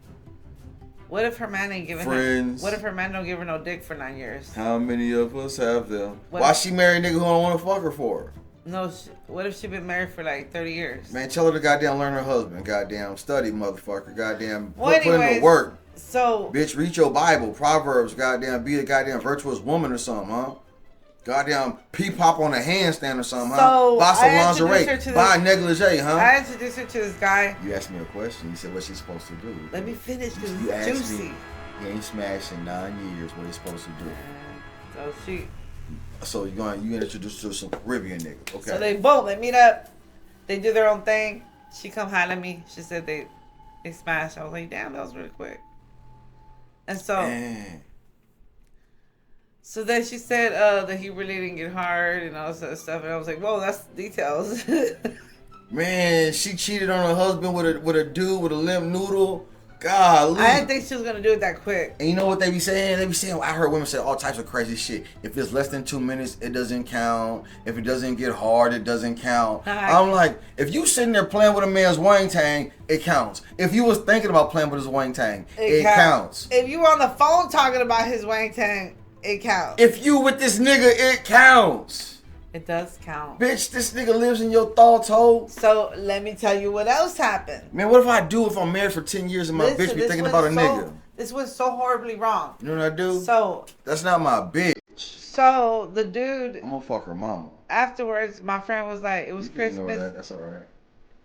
What if her man ain't giving her? What if her man don't give her no dick for 9 years? How many of us have them? Why she marry a nigga who don't want to fuck her for? No, what if she been married for like 30 years? Man, tell her to goddamn learn her husband. Goddamn study, motherfucker. Goddamn put in the work. So, bitch, read your Bible, Proverbs, goddamn, be a goddamn virtuous woman or something, huh? Goddamn, pop on a handstand or something, huh? Buy some lingerie, buy a negligee, huh? I introduced her to this guy. You asked me a question. You said, what's she supposed to do? Let me finish because you it's juicy. Me, he ain't smashed in 9 years. What he supposed to do? So you introduce her to some Caribbean nigga, okay? So they meet up. They do their own thing. She come holler at me. She said they smashed. I was like, damn, that was really quick. And so then she said that he really didn't get hard and all this other stuff, and I was like, whoa, that's details. Man, she cheated on her husband with a dude with a limp noodle. Golly. I didn't think she was gonna do it that quick. And you know what they be saying? They be saying, I heard women say all types of crazy shit. If it's less than 2 minutes, it doesn't count. If it doesn't get hard, it doesn't count. I'm like, if you sitting there playing with a man's wang tang, it counts. If you was thinking about playing with his wang tang, it counts. If you were on the phone talking about his wang tang, it counts. If you with this nigga, it counts. It does count. Bitch, this nigga lives in your thoughts, ho. So, let me tell you what else happened. Man, what if I do if I'm married for 10 years and my bitch be thinking about a nigga? This was so horribly wrong. You know what I do? So... That's not my bitch. So, the dude... I'm gonna fuck her mama. Afterwards, my friend was like, it was Christmas. That. That's alright.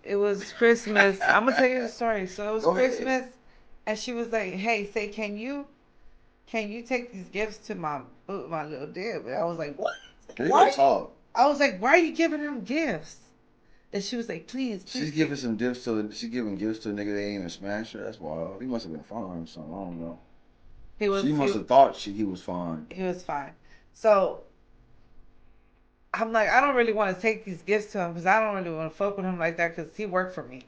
It was Christmas. I'm gonna tell you the story. So, it was Christmas. And she was like, hey, say, can you take these gifts to my little dib? And I was like, what? Why? Talk. I was like, why are you giving him gifts? And she was like, please. She's giving some gifts to she's giving gifts to a nigga that ain't even smashed her. That's wild. He must have been fine or something. I don't know. She must have thought he was fine. He was fine. So I'm like, I don't really want to take these gifts to him because I don't really want to fuck with him like that because he worked for me.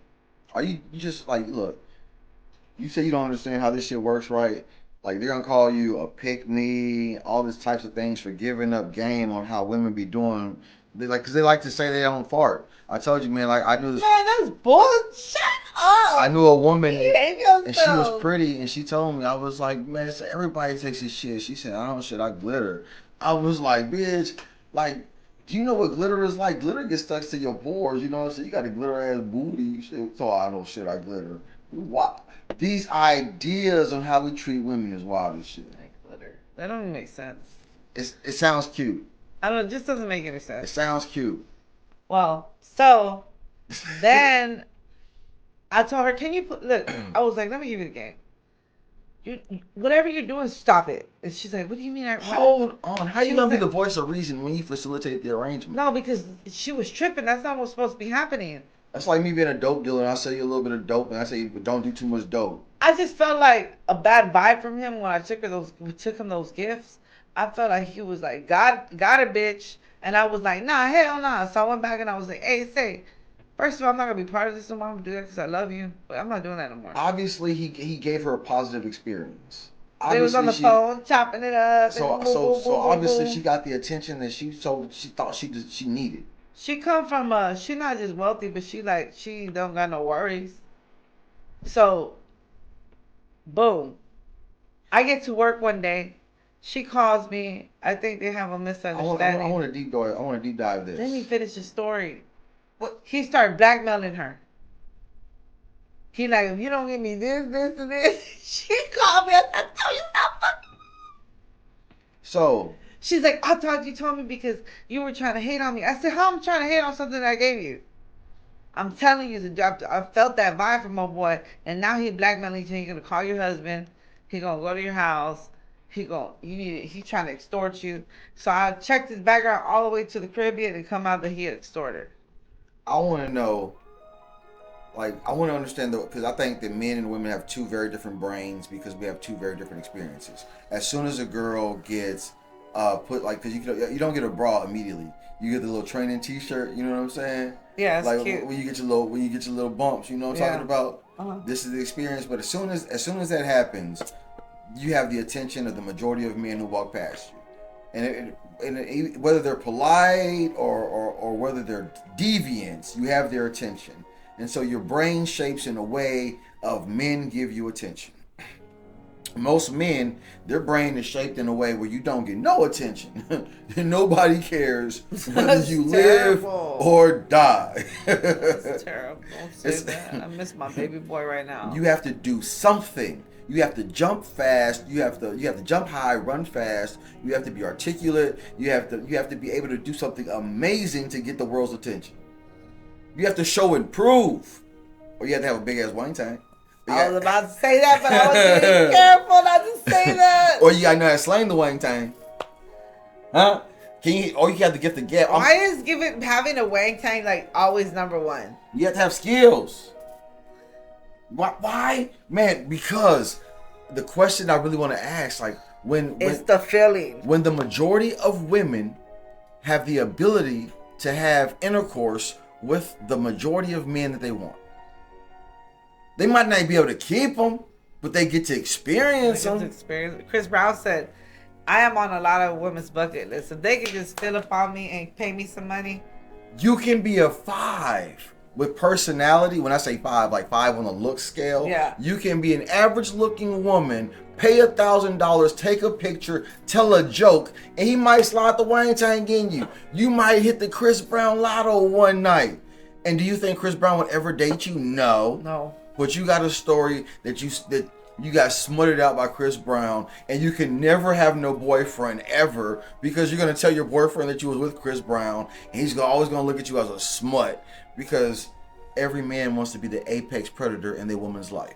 Are you just like, look, you say you don't understand how this shit works, right? Like, they're gonna call you a pick-me, all these types of things for giving up game on how women be doing. Cause they like to say they don't fart. I told you, man, like, I knew this. Man, that's bullshit. Shut up. I knew a woman, and she was pretty, and she told me, I was like, man, everybody takes this shit. She said, I don't shit, I glitter. I was like, bitch, like, do you know what glitter is like? Glitter gets stuck to your pores, you know what I'm saying? You got a glitter-ass booty. So I don't shit, I glitter. What? These ideas on how we treat women is wild as shit. Like glitter. That don't even make sense. It sounds cute. I don't know, it just doesn't make any sense. It sounds cute. Well, so then I told her, can you look, I was like, let me give you the game. Whatever you're doing, stop it. And she's like, what do you mean? Hold on. How you She gonna was be the like, voice of reason when you facilitate the arrangement? no, because she was tripping. That's not what's supposed to be happening. That's like me being a dope dealer and I sell you a little bit of dope and I say, but don't do too much dope. I just felt like a bad vibe from him when I took him those gifts. I felt like he was like, got it, bitch. And I was like, nah, hell nah. So I went back and I was like, hey, say, first of all, I'm not gonna be part of this no more. I'm gonna do that because I love you, but I'm not doing that no more. Obviously, he gave her a positive experience. They was on the phone chopping it up. So obviously she got the attention that she thought she needed. She come from she not just wealthy, but she don't got no worries. So, boom, I get to work one day. She calls me. I think they have a misunderstanding. I want to deep dive. I want to deep dive this. Let me finish the story. What? He started blackmailing her. He like, if you don't give me this, this, and this, she called me. I said, tell you something. So she's like, I thought you told me because you were trying to hate on me. I said, how am I trying to hate on something I gave you? I'm telling you, I felt that vibe from my boy, and now he blackmailing you. He's gonna call your husband. He gonna go to your house. He trying to extort you. So I checked his background all the way to the Caribbean and come out that he had extorted. I want to know, like, I want to understand though, because I think that men and women have two very different brains because we have two very different experiences. As soon as a girl gets put, like, because you don't get a bra immediately. You get the little training T-shirt. You know what I'm saying? Yeah, it's like cute. when you get your little bumps. You know what I'm talking about? Uh-huh. This is the experience. But as soon as that happens, you have the attention of the majority of men who walk past you, and whether they're polite or whether they're deviants, you have their attention, and so your brain shapes in a way of men give you attention. Most men, their brain is shaped in a way where you don't get no attention. Nobody cares whether you live or die. That's terrible. Don't say that. I miss my baby boy right now. You have to do something. You have to jump fast. You have to jump high, run fast. You have to be articulate. You have to be able to do something amazing to get the world's attention. You have to show and prove, or you have to have a big ass wine tank. I was about to say that, but I was being careful not to say that. Or you gotta know how to slang the wang tang. Huh? Or you have to get the gap. Why is having a wang tang like always number one? You have to have skills. Why? Man, because the question I really want to ask, like, it's the feeling. When the majority of women have the ability to have intercourse with the majority of men that they want. They might not be able to keep them, but they get to experience them. Chris Brown said, I am on a lot of women's bucket lists. If they could just fill up on me and pay me some money. You can be a 5 with personality. When I say 5, like 5 on the look scale. Yeah. You can be an average looking woman, pay $1,000, take a picture, tell a joke, and he might slide the wang tang in you. You might hit the Chris Brown lotto one night. And do you think Chris Brown would ever date you? No. But you got a story that you got smutted out by Chris Brown, and you can never have no boyfriend ever because you're gonna tell your boyfriend that you was with Chris Brown, and he's always gonna look at you as a smut because every man wants to be the apex predator in their woman's life.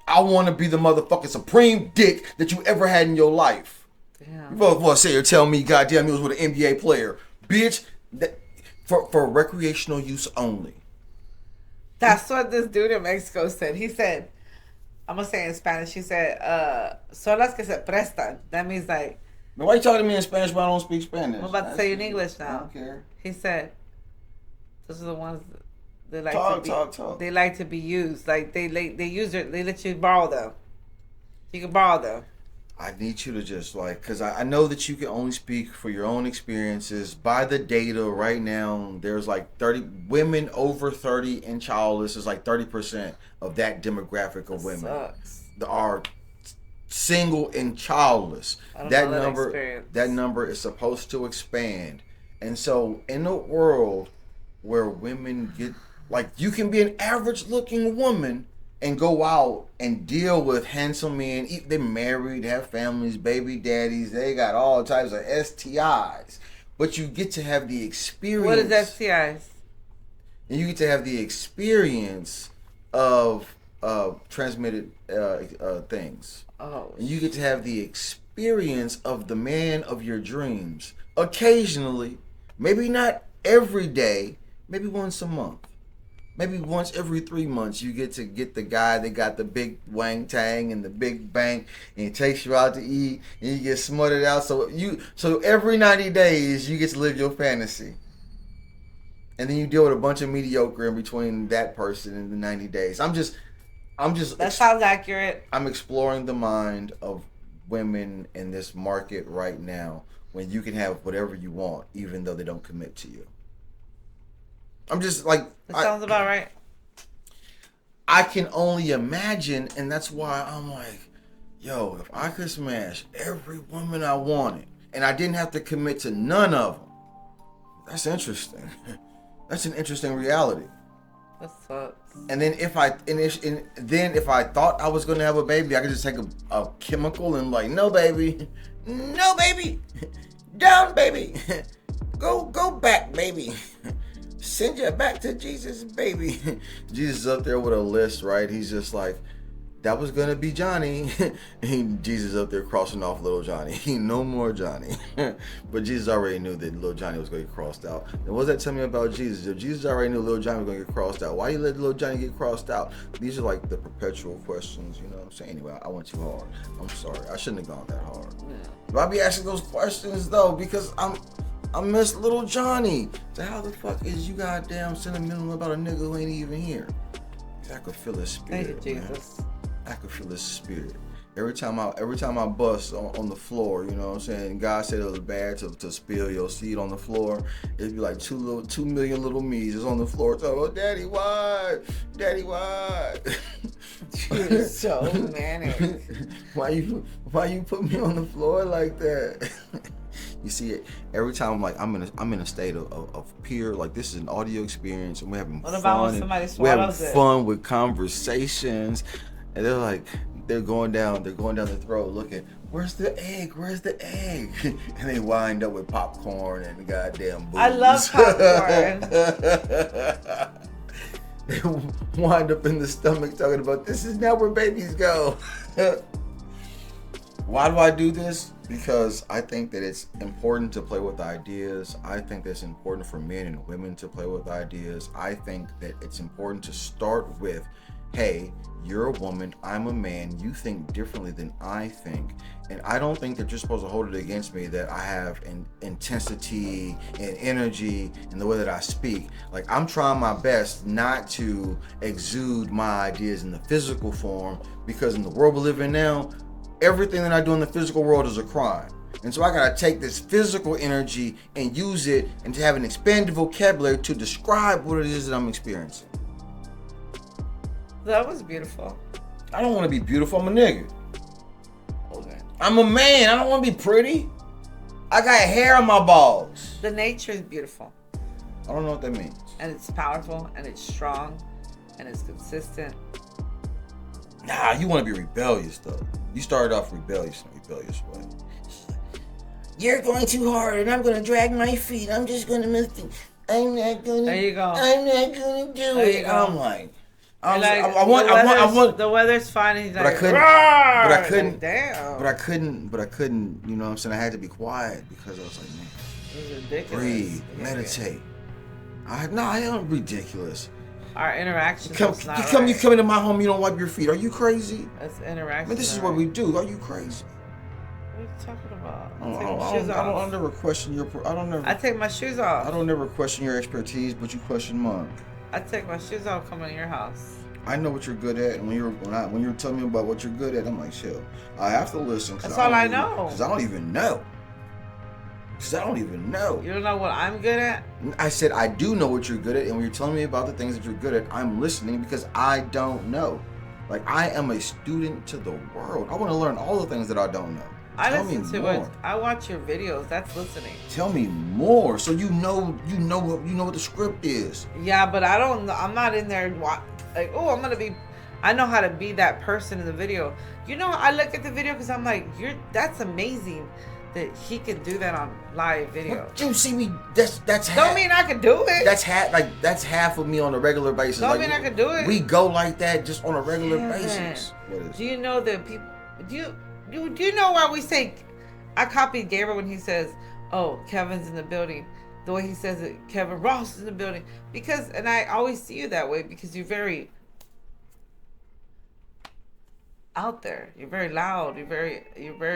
I want to be the motherfucking supreme dick that you ever had in your life. Damn. You both want to say or tell me, goddamn, you was with an NBA player, bitch. For recreational use only. That's what this dude in Mexico said. He said, I'm gonna say it in Spanish. He said, son las que se prestan. That means like. Now, why you talking to me in Spanish when I don't speak Spanish? I'm about to say in English now. I don't care. He said, those are the ones that like talk. They like to be used. Like they let you borrow them. You can borrow them. I need you to just because I know that you can only speak for your own experiences. By the data right now, there's like 30 women over 30 and childless is like 30% of that demographic of women that are single and childless. That number is supposed to expand. And so in a world where women get you can be an average looking woman and go out and deal with handsome men. They're married, have families, baby daddies. They got all types of STIs. But you get to have the experience. What is STIs? And you get to have the experience of transmitted things. Oh. And you get to have the experience of the man of your dreams. Occasionally, maybe not every day, maybe once a month. Maybe once every 3 months, you get to get the guy that got the big wang tang and the big bank, and he takes you out to eat, and you get smothered out. So every 90 days, you get to live your fantasy. And then you deal with a bunch of mediocre in between that person and the 90 days. That sounds accurate. I'm exploring the mind of women in this market right now, when you can have whatever you want, even though they don't commit to you. I'm just like... That sounds about right. I can only imagine, and that's why I'm like, yo, if I could smash every woman I wanted, and I didn't have to commit to none of them, that's interesting. That's an interesting reality. That sucks. And then if I thought I was gonna have a baby, I could just take a chemical and like, no baby, down baby, go back baby. Send you back to Jesus, baby. Jesus is up there with a list, right? He's just like, that was gonna be Johnny. And Jesus up there crossing off little Johnny. No more Johnny. But Jesus already knew that little Johnny was gonna get crossed out. And what does that tell me about Jesus? If Jesus already knew little Johnny was gonna get crossed out, why you let little Johnny get crossed out? These are like the perpetual questions, you know what I'm saying? Anyway, I went too hard. I'm sorry. I shouldn't have gone that hard. Yeah. But I be asking those questions though, because I miss little Johnny. So how the fuck is you goddamn sentimental about a nigga who ain't even here? I could feel his spirit. Thank you, Jesus. Man. I could feel his spirit. Every time I bust on the floor, you know what I'm saying? God said it was bad to spill your seed on the floor. It'd be like 2 million little me's is on the floor talking about, Daddy, why? Daddy, why? You're so manic. Why you put me on the floor like that? You see it every time. I'm like, I'm in a state of pure, like, this is an audio experience, and we're having What fun. about when somebody swallows we're having fun with conversations, and they're going down the throat looking, where's the egg? And they wind up with popcorn and goddamn booze. I love popcorn. They wind up in the stomach talking about, this is not where babies go. Why do I do this? Because I think that it's important to play with ideas. I think that it's important for men and women to play with ideas. I think that it's important to start with, hey, you're a woman, I'm a man, you think differently than I think. And I don't think that you're supposed to hold it against me that I have intensity and energy in the way that I speak. Like, I'm trying my best not to exude my ideas in the physical form, because in the world we live in now, everything that I do in the physical world is a crime. And so I gotta take this physical energy and use it and to have an expanded vocabulary to describe what it is that I'm experiencing. That was beautiful. I don't want to be beautiful. I'm a nigga. Okay. I'm a man. I don't want to be pretty. I got hair on my balls. The nature is beautiful. I don't know what that means. And it's powerful, and it's strong, and it's consistent. Nah, you want to be rebellious though. You started off rebellious way. You're going too hard, and I'm going to drag my feet. I'm just going to miss it. I'm not going to. There you go. I'm not going to do There it. you go. I'm like, I want. The weather's fine. And he's but like, I couldn't. "Rawr!" But I couldn't. Like, damn. But I couldn't. You know what I'm saying? I had to be quiet because I was like, man, This is ridiculous. breathe, Yeah. meditate. I am ridiculous. Our interactions. You Right. come into my home, you don't wipe your feet. Are you crazy? That's interaction. Man, this is what we do. Are you crazy? What are you talking about? I don't never question your. I take my shoes off. I don't never question your expertise, but you question mine. I take my shoes off coming to your house. I know what you're good at, and when you're telling me about what you're good at, I'm like, chill. I have to listen. That's all I know. Because I don't even know. You don't know what I'm good at? I said I do know what you're good at, and when you're telling me about the things that you're good at, I'm listening because I don't know. Like, I am a student to the world. I want to learn all the things that I don't know. I listen to it. I watch your videos. That's listening. Tell me more, so you know what the script is. Yeah, but I don't. I'm not in there like, oh, I'm gonna be. I know how to be that person in the video. You know, I look at the video because I'm like, that's amazing. that he can do that on live video. You see me? That's Don't mean I can do it. That's half of me on a regular basis. Don't mean I can do it. We go like that just on a regular basis. Do you know that people? Do you know why we say? I copied Gabriel when he says, "Oh, Kevin's in the building." The way he says it, Kevin Ross is in the building. Because, and I always see you that way because you're very out there. You're very loud. You're very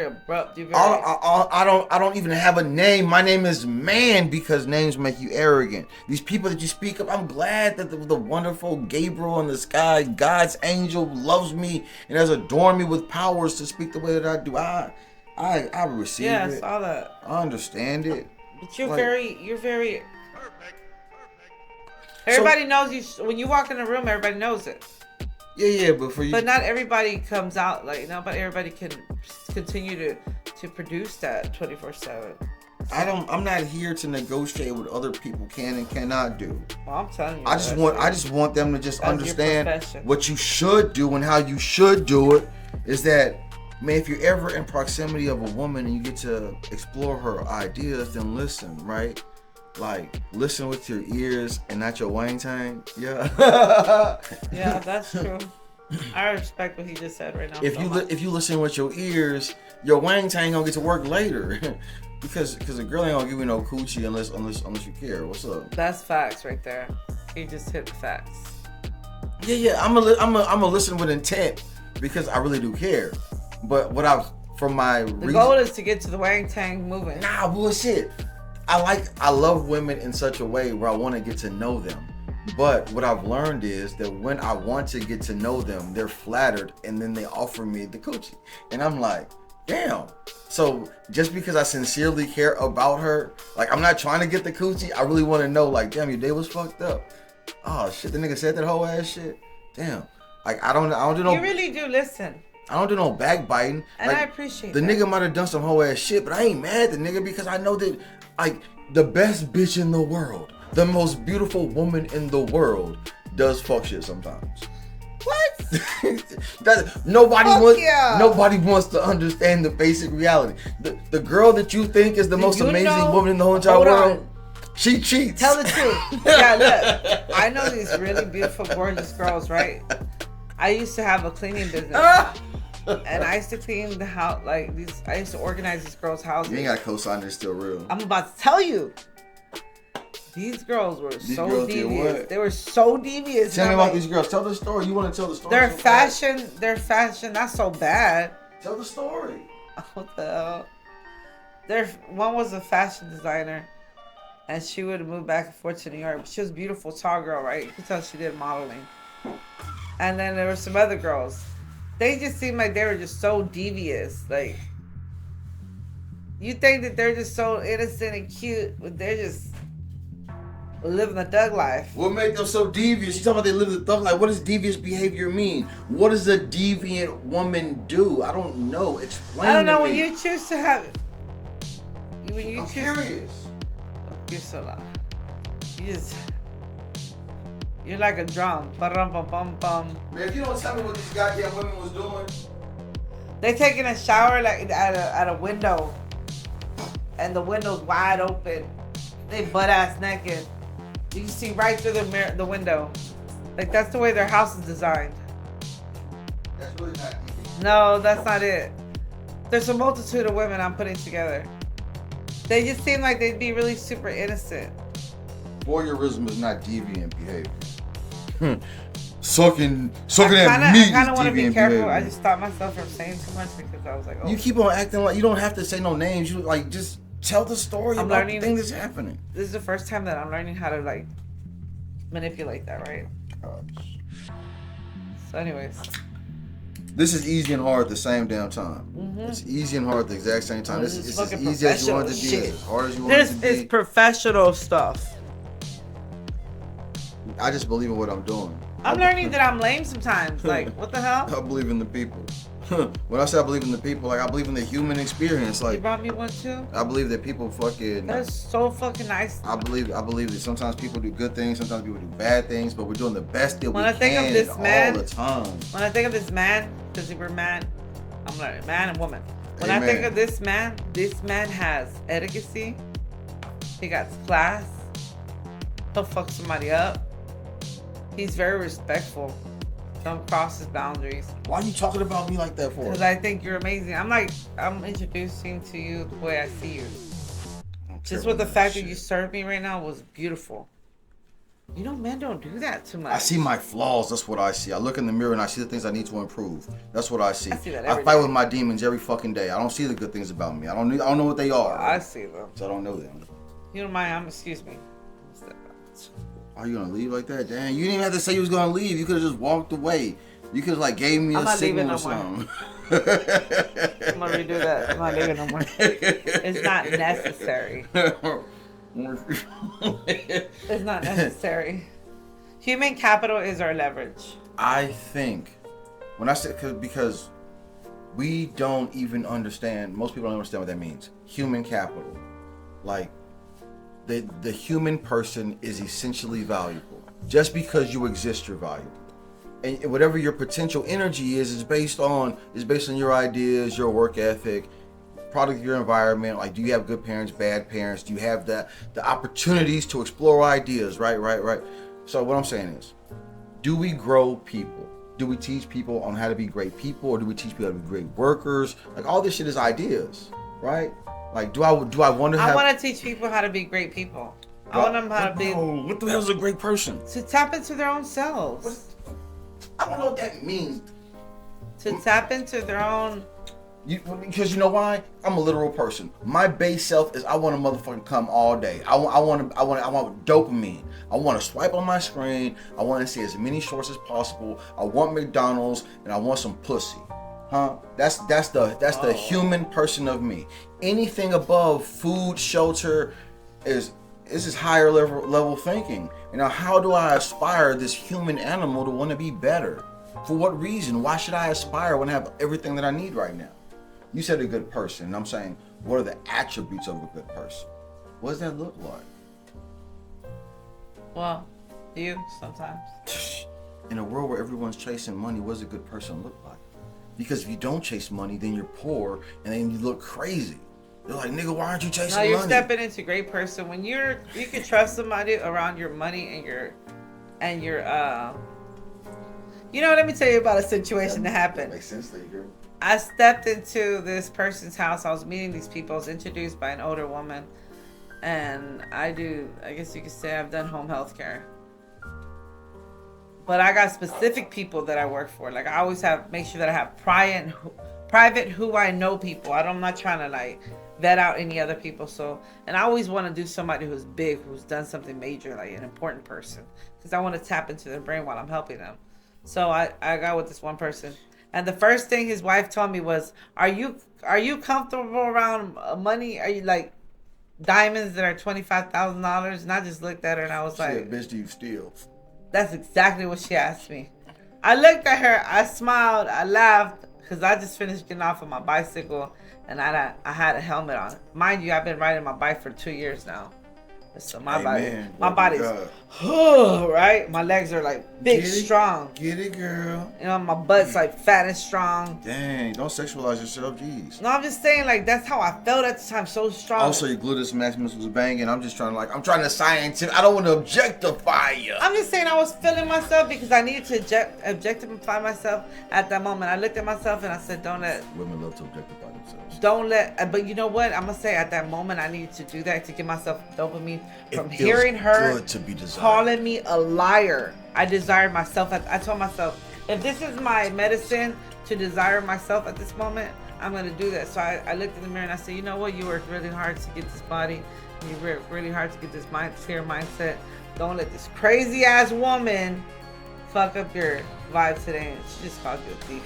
abrupt. You're very. I don't even have a name. My name is Man because names make you arrogant. These people that you speak of, I'm glad that the wonderful Gabriel in the sky, God's angel, loves me and has adorned me with powers to speak the way that I do. I receive it. Yeah, I saw that. I understand it. But you're very. Everybody knows you. When you walk in the room, everybody knows it. Yeah, but for you. But not everybody comes out not everybody can continue to produce that 24/7. I'm not here to negotiate what other people can and cannot do. Well, I'm telling you. I just want them to just understand what you should do and how you should do it. Is that, man, if you're ever in proximity of a woman and you get to explore her ideas, then listen, right? Like, listen with your ears and not your wang tang. Yeah. Yeah, that's true. I respect what he just said right now. If you listen with your ears, your wang tang gonna get to work later. because a girl ain't gonna give you no coochie unless you care. What's up? That's facts right there. He just hit the facts. Yeah. I'm a listen with intent because I really do care. But the goal is to get to the wang tang moving. Nah, bullshit. I love women in such a way where I want to get to know them. But what I've learned is that when I want to get to know them, they're flattered and then they offer me the coochie. And I'm like, damn. So just because I sincerely care about her, like, I'm not trying to get the coochie. I really want to know, like, damn, your day was fucked up. Oh shit, the nigga said that whole ass shit. Damn. Like, I don't do no. You really do listen. I don't do no backbiting. And like, I appreciate the that. nigga might have done some whole ass shit, but I ain't mad at the nigga because I know that, like, the best bitch in the world, the most beautiful woman in the world, does fuck shit sometimes. What? Nobody wants to understand the basic reality. The girl that you think is the most amazing woman in the whole entire world, she cheats. Tell the truth. Yeah, look. I know these really beautiful, gorgeous girls, right? I used to have a cleaning business. And I used to clean the house, I used to organize these girls' houses. You ain't got to co-sign this, still real. I'm about to tell you. These girls were so devious. They were so devious. Tell me about these girls. Tell the story. You want to tell the story? Their fashion, not so bad. Tell the story. What the hell? One was a fashion designer. And she would move back and forth to New York. She was a beautiful, tall girl, right? You could tell she did modeling. And then there were some other girls. They just seemed like they were just so devious. Like, you think that they're just so innocent and cute, but they're just living the thug life. What made them so devious? You talking about they live the thug life? What does devious behavior mean? What does a deviant woman do? I don't know. Explain. I don't know. When you choose to have, I'm curious. You're so loud. You're like a drum. Ba-rum-bum-bum-bum. Man, if you don't tell me what these goddamn women was doing. They taking a shower like at a window. And the window's wide open. They butt ass naked. You can see right through the window. Like, that's the way their house is designed. That's really not easy. No, that's not it. There's a multitude of women I'm putting together. They just seem like they'd be really super innocent. Voyeurism is not deviant behavior. Sucking at meat. I kind of want to be careful. Behavior. I just stopped myself from saying too much because I was like, oh. You keep on acting like you don't have to say no names. You just tell the story about the thing that's happening. This is the first time that I'm learning how to manipulate that, right? Gosh. So, anyways. This is easy and hard at the same damn time. Mm-hmm. It's easy and hard at the exact same time. This is as fucking easy as you want it to be, as hard as you want it to be. This is professional stuff. I just believe in what I'm doing. I'm learning that I'm lame sometimes. Like, what the hell? I believe in the people. When I say I believe in the people, like, I believe in the human experience. Like, You brought me one too? I believe that people fucking. That's so fucking nice. I believe that sometimes people do good things, sometimes people do bad things, but we're doing the best that When we I think can of this man, all the time. When I think of this man, because we're man, I'm learning man and woman. When I think of this man has etiquette. He got class. He'll fuck somebody up. He's very respectful. Don't cross his boundaries. Why are you talking about me like that for? Because I think you're amazing. I'm introducing to you the way I see you. Just with the fact that you served me right now was beautiful. You know, men don't do that too much. I see my flaws. That's what I see. I look in the mirror and I see the things I need to improve. That's what I see. I see that I fight with my demons every fucking day. I don't see the good things about me. I don't know what they are. I see them. So I don't know them. You don't mind? Excuse me. Are you gonna leave like that? Damn, you didn't even have to say you was gonna leave. You could have just walked away. You could have like gave me a signal or something. I'm gonna redo that. I'm not leaving no more. It's not necessary. It's not necessary. Human capital is our leverage. I think when I say because we don't even understand. Most people don't understand what that means. Human capital, like. The human person is essentially valuable. Just because you exist, you're valuable. And whatever your potential energy is based on your ideas, your work ethic, product of your environment. Like, do you have good parents, bad parents? Do you have the opportunities to explore ideas? Right. So what I'm saying is, do we grow people? Do we teach people on how to be great people, or do we teach people how to be great workers? Like, all this shit is ideas, right? Like, do I want to have... I want to teach people how to be great people. I want them how to be... What the hell is a great person? To tap into their own selves. I don't know what that means. To tap into their own... Because you know why? I'm a literal person. My base self is I want to motherfucking come all day. I want dopamine. I want to swipe on my screen. I want to see as many shorts as possible. I want McDonald's and I want some pussy. Huh? That's the human person of me. Anything above food, shelter is just higher level thinking. You know, how do I aspire this human animal to want to be better? For what reason? Why should I aspire when I have everything that I need right now? You said a good person, and I'm saying, what are the attributes of a good person? What does that look like? Well, you sometimes. In a world where everyone's chasing money, what does a good person look like? Because if you don't chase money, then you're poor, and then you look crazy. They're like, nigga, why aren't you chasing money? No, you're stepping into great person. When you can trust somebody around your money and your you know, let me tell you about a situation that happened. Makes sense, girl. I stepped into this person's house. I was meeting these people. I was introduced by an older woman. And I guess you could say I've done home health care. But I got specific people that I work for. Like, I always make sure that I have private who I know people. I'm not trying to like vet out any other people. So, and I always want to do somebody who's big, who's done something major, like an important person. Because I want to tap into their brain while I'm helping them. So I got with this one person. And the first thing his wife told me was, are you comfortable around money? Are you like diamonds that are $25,000? And I just looked at her and I was like, "Bitch, do you steal?" That's exactly what she asked me. I looked at her, I smiled, I laughed, because I just finished getting off of my bicycle and I had a helmet on. Mind you, I've been riding my bike for 2 years now. So my body's right? My legs are like big, strong. Get it, girl. You know, my butt's like fat and strong. Dang, don't sexualize yourself, jeez. No, I'm just saying, like, that's how I felt at the time, so strong. Also, your gluteus maximus was banging. I'm trying to scientific. I don't want to objectify you. I'm just saying I was feeling myself because I needed to objectify myself at that moment. I looked at myself and I said, don't let... Women love to objectify themselves. But you know what? I'm going to say at that moment I needed to do that to give myself dopamine from hearing her good to be desired. Calling me a liar. I desired myself. I told myself, if this is my medicine to desire myself at this moment, I'm going to do that. So I looked in the mirror and I said, you know what? You worked really hard to get this body. You worked really hard to get this clear mindset. Don't let this crazy ass woman fuck up your vibe today. And she just called you a thief.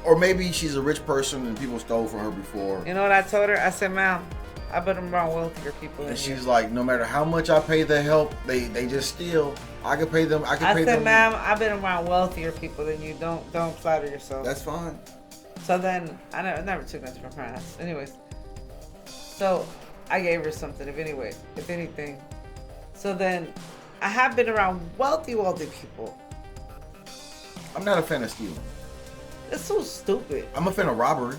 Or maybe she's a rich person and people stole from her before. You know what I told her? I said, ma'am, I've been around wealthier people. And she's like, no matter how much I pay the help, they just steal. I could pay them. I said, ma'am, I've been around wealthier people than you. Don't flatter yourself. That's fine. So then I never took nothing from her. Anyways, so I gave her something. If anything. So then I have been around wealthy people. I'm not a fan of stealing. It's so stupid. I'm a fan of robbery.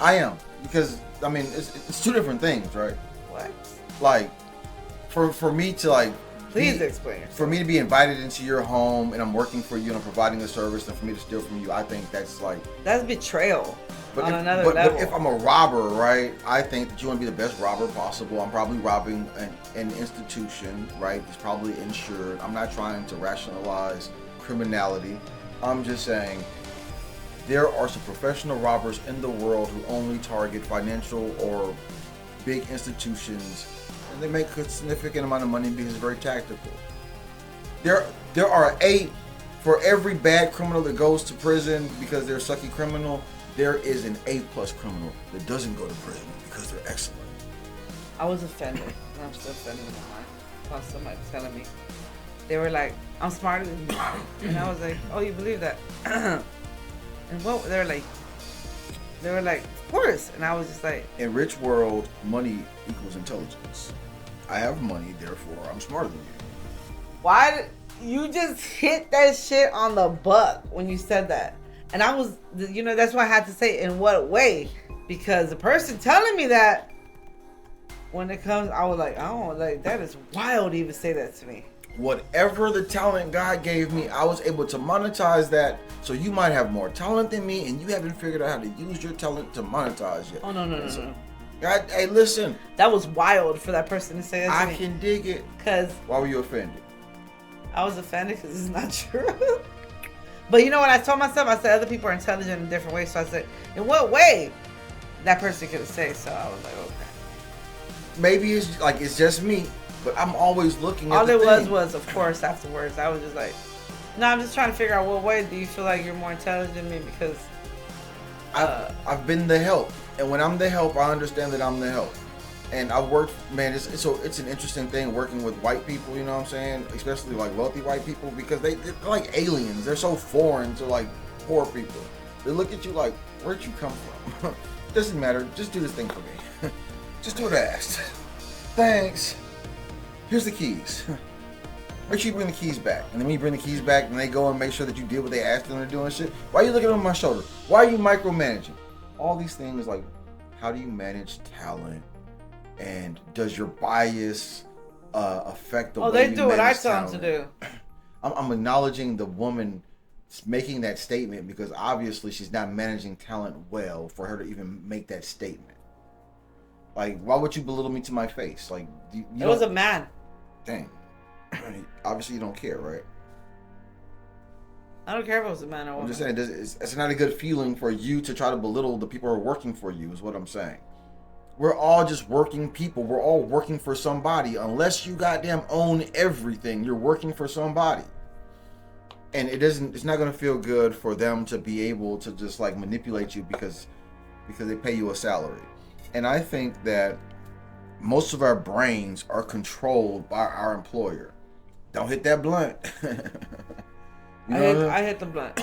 I am, because I mean it's two different things, right? What? Like, for me to like, Please explain. For me to be invited into your home and I'm working for you and I'm providing a service, and for me to steal from you, I think that's like, that's betrayal. But on if, another but, level. but if I'm a robber, right, I think that you want to be the best robber possible. I'm probably robbing an institution, right? It's probably insured. I'm not trying to rationalize criminality. I'm just saying there are some professional robbers in the world who only target financial or big institutions, and they make a significant amount of money because it's very tactical. There are for every bad criminal that goes to prison because they're a sucky criminal, there is an A+ criminal that doesn't go to prison because they're excellent. I was offended, and I'm still offended by somebody telling me. They were like, I'm smarter than you. And I was like, oh, you believe that? And what they were like, of course. And I was just like, in rich world, money equals intelligence. I have money, therefore I'm smarter than you. why did you just hit that shit on the butt when you said that? And I was, that's why I had to say in what way, because the person telling me that, when it comes, I was like, that is wild to even say that to me. Whatever the talent God gave me, I was able to monetize that. So you might have more talent than me, and you haven't figured out how to use your talent to monetize yet. Oh, no. God, hey, listen. That was wild for that person to say that to me. I can dig it. Because why were you offended? I was offended because it's not true. But you know what I told myself? I said other people are intelligent in different ways. So I said, in what way? That person could say. So I was like, okay. Maybe it's just me, but I'm always looking at all the it thing. was, of course, afterwards, I was just like, no, I'm just trying to figure out what way do you feel like you're more intelligent than me, because I've been the help, and when I'm the help, I understand that I'm the help. And I've worked, man, it's an interesting thing working with white people, you know what I'm saying? Especially like wealthy white people, because they're like aliens. They're so foreign to like poor people. They look at you like, where'd you come from? Doesn't matter. Just do this thing for me. Just do what I asked. Thanks. Here's the keys. Make sure you bring the keys back. And then when you bring the keys back, then they go and make sure that you did what they asked them to do and shit. Why are you looking over my shoulder? Why are you micromanaging? All these things, like, how do you manage talent? And does your bias affect the way you manage talent? they do what I tell them to do. I'm acknowledging the woman making that statement, because obviously she's not managing talent well for her to even make that statement. Like, why would you belittle me to my face? Like, it was a man. Dang. Obviously you don't care, right? I don't care if it was a man or a woman. I'm just saying, it's not a good feeling for you to try to belittle the people who are working for you, is what I'm saying. We're all just working people. We're all working for somebody. Unless you goddamn own everything, you're working for somebody. And it's not going to feel good for them to be able to just like manipulate you because they pay you a salary. And I think that most of our brains are controlled by our employer. Don't hit that blunt. I hit the blunt.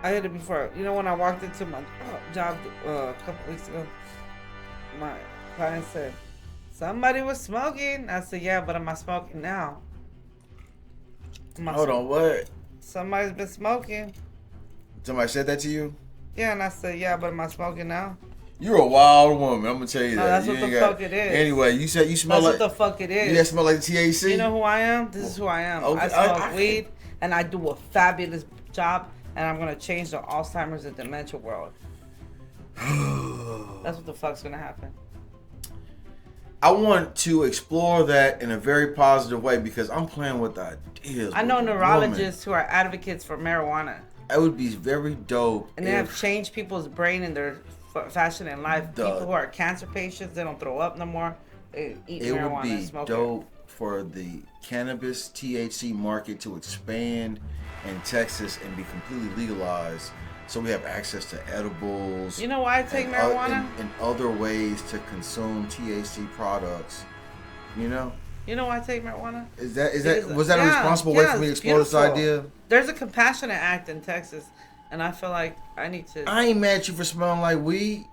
I hit it before. You know, when I walked into my job a couple weeks ago, my client said, somebody was smoking. I said, yeah, but am I smoking now? Hold on, what? Somebody's been smoking. Somebody said that to you? Yeah, and I said, yeah, but am I smoking now? You're a wild woman. I'm gonna tell you No, that. that's what the fuck it is. Anyway, you said you smell that's like. That's what the fuck it is. You smell like the THC. You know who I am? This is who I am. Okay. I smoke weed, and I do a fabulous job, and I'm gonna change the Alzheimer's and dementia world. That's what the fuck's gonna happen. I want to explore that in a very positive way, because I'm playing with ideas. I know neurologists who are advocates for marijuana. It would be very dope. And they have changed people's brain and their fashion in life. People who are cancer patients, they don't throw up no more. They eat marijuana and smoke it. It would be dope for the cannabis THC market to expand in Texas and be completely legalized, so we have access to edibles. You know why I take marijuana? And other ways to consume THC products. You know? You know why I take marijuana? Was that a responsible way for me to explore this idea? There's a Compassionate Act in Texas, and I feel like I need to. I ain't mad at you for smelling like weed.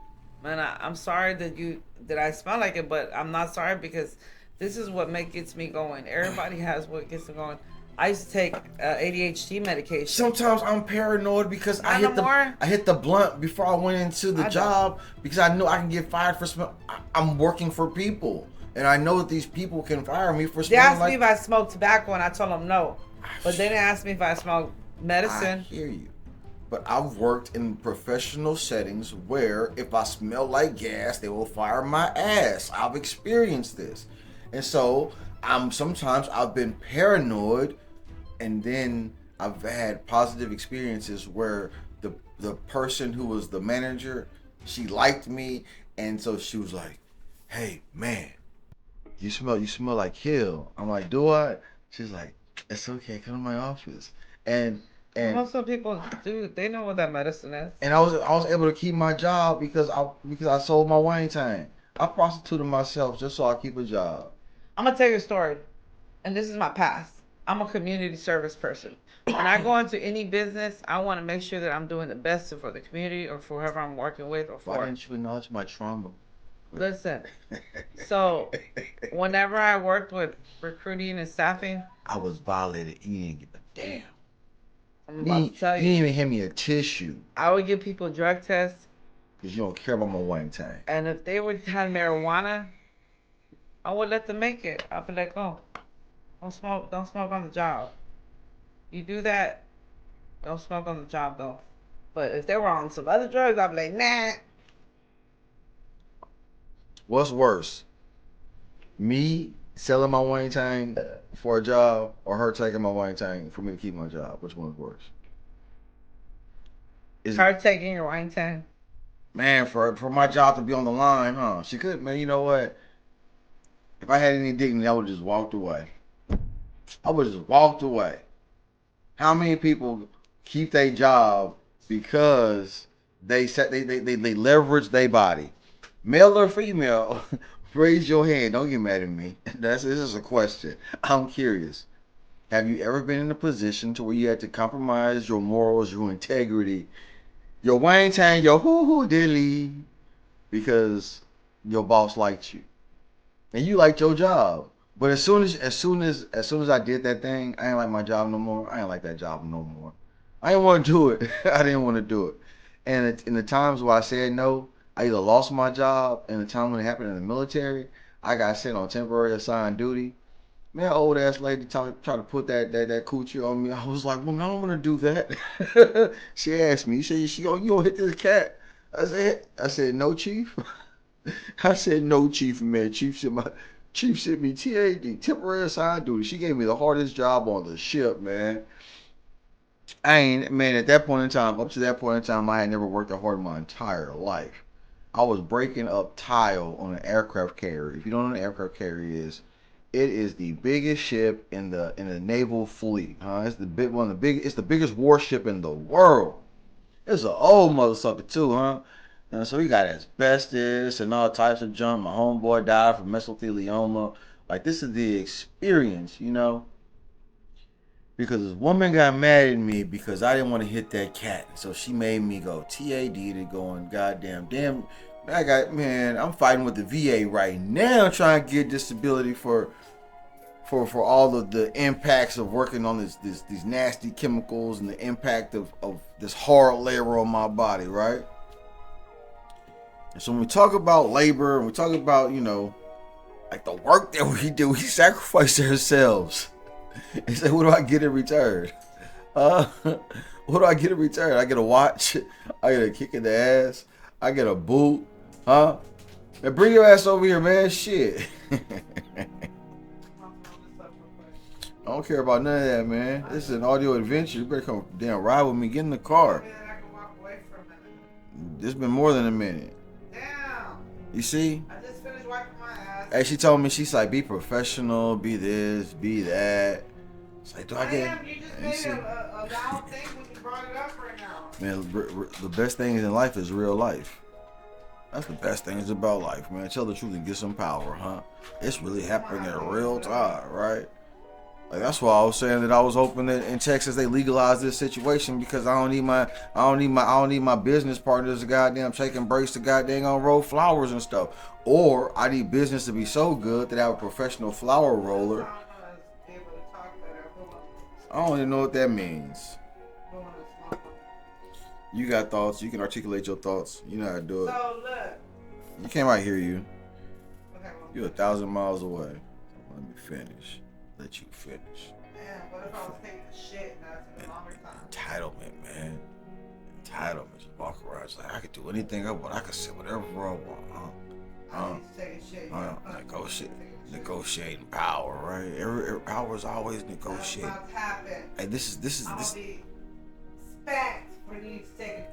Man, I'm sorry that I smell like it, but I'm not sorry, because this is what gets me going. Everybody has what gets them going. I used to take ADHD medication. Sometimes I'm paranoid because I Not hit the blunt before I went into the job because I know I can get fired for smoking. I'm working for people, and I know that these people can fire me for They smoking. asked me if I smoked tobacco, and I told them no. But they didn't ask me if I smoked medicine. I hear you. But I've worked in professional settings where if I smell like gas, they will fire my ass. I've experienced this. And so sometimes I've been paranoid, and then I've had positive experiences where the person who was the manager, she liked me, and so she was like, "Hey man, you smell like Hill." I'm like, "Do I?" She's like, "It's okay, come to my office." And Most of people do. They know what that medicine is. And I was able to keep my job because I sold my wine time. I prostituted myself just so I keep a job. I'm gonna tell you a story, and this is my past. I'm a community service person. When I go into any business, I want to make sure that I'm doing the best for the community or for whoever I'm working with or for. Why didn't you acknowledge my trauma? Listen, so whenever I worked with recruiting and staffing, I was violated. You didn't give a damn. I'm about to tell You you, didn't even hand me a tissue I would give people drug tests, because you don't care about my wine time. and if they would have marijuana, I would let them make it. I'd be like, oh, don't smoke on the job. You do that, don't smoke on the job though. But if they were on some other drugs, I'd be like, nah. What's worse, me selling my wine time for a job, or her taking my wine time for me to keep my job? Which one's worse? Her taking your wine time. Man, for my job to be on the line, huh? She could, man. You know what? If I had any dignity, I would have just walked away. I would have just walked away. How many people keep their job because they leverage their body? Male or female? Raise your hand. Don't get mad at me. This is a question. I'm curious. Have you ever been in a position to where you had to compromise your morals, your integrity, your wang tang, your hoo dilly, because your boss liked you and you liked your job? But as soon as I did that thing, I ain't like my job no more. I ain't like that job no more. I didn't want to do it. I didn't want to do it. And in the times where I said no, I either lost my job. And the time when it happened in the military, I got sent on temporary assigned duty. Man, old ass lady try to put that coochie on me. I was like, well, I don't want to do that. She asked me, you gonna hit this cat? I said, no, chief. I said, no, chief, man. Chief sent me TAD, temporary assigned duty. She gave me the hardest job on the ship, man. Man, at that point in time, up to that point in time, I had never worked that hard in my entire life. I was breaking up tile on an aircraft carrier. If you don't know what an aircraft carrier is, it is the biggest ship in the naval fleet. It's it's the biggest warship in the world. It's an old motherfucker too, huh? And so we got asbestos and all types of junk. My homeboy died from mesothelioma. Like, this is the experience, you know? Because this woman got mad at me because I didn't want to hit that cat. So she made me go TAD to go on damn. I'm fighting with the VA right now trying to get disability for all of the impacts of working on these nasty chemicals and the impact of this hard labor on my body, right? And so when we talk about labor and we talk about, like the work that we do, we sacrifice ourselves. And say, what do I get in return? What do I get in return? I get a watch. I get a kick in the ass. I get a boot. Huh? And bring your ass over here, man. Shit. I don't care about none of that, man. This is an audio adventure. You better come damn ride with me. Get in the car. It's been more than a minute. Damn. You see? I just finished wiping my ass. Hey, she told me, she's like, be professional, be this, be that. It's like, do I get... You just made a loud thing when you brought it up right now. Man, the best things in life is real life. That's the best things about life, man. Tell the truth and get some power, huh? It's really happening in real time, right? Like, that's why I was saying that I was hoping that in Texas they legalize this situation, because I don't need my business partners to goddamn taking breaks to goddamn on roll flowers and stuff. Or I need business to be so good that I have a professional flower roller. I don't even know what that means. You got thoughts. You can articulate your thoughts. You know how to do it. So look. You can't right hear you. Okay, You're 1,000 miles away. Let me finish. Let you finish. Man, what if I was taking a shit and that's a longer time? Entitlement, man. Entitlement. You walk around. It's like, I could do anything I want. I could say whatever I want. I need to take a shit. Negotiating power, right? Every power is always negotiating. That's about to happen. Hey, this is I'm gonna be spanked for you to take it.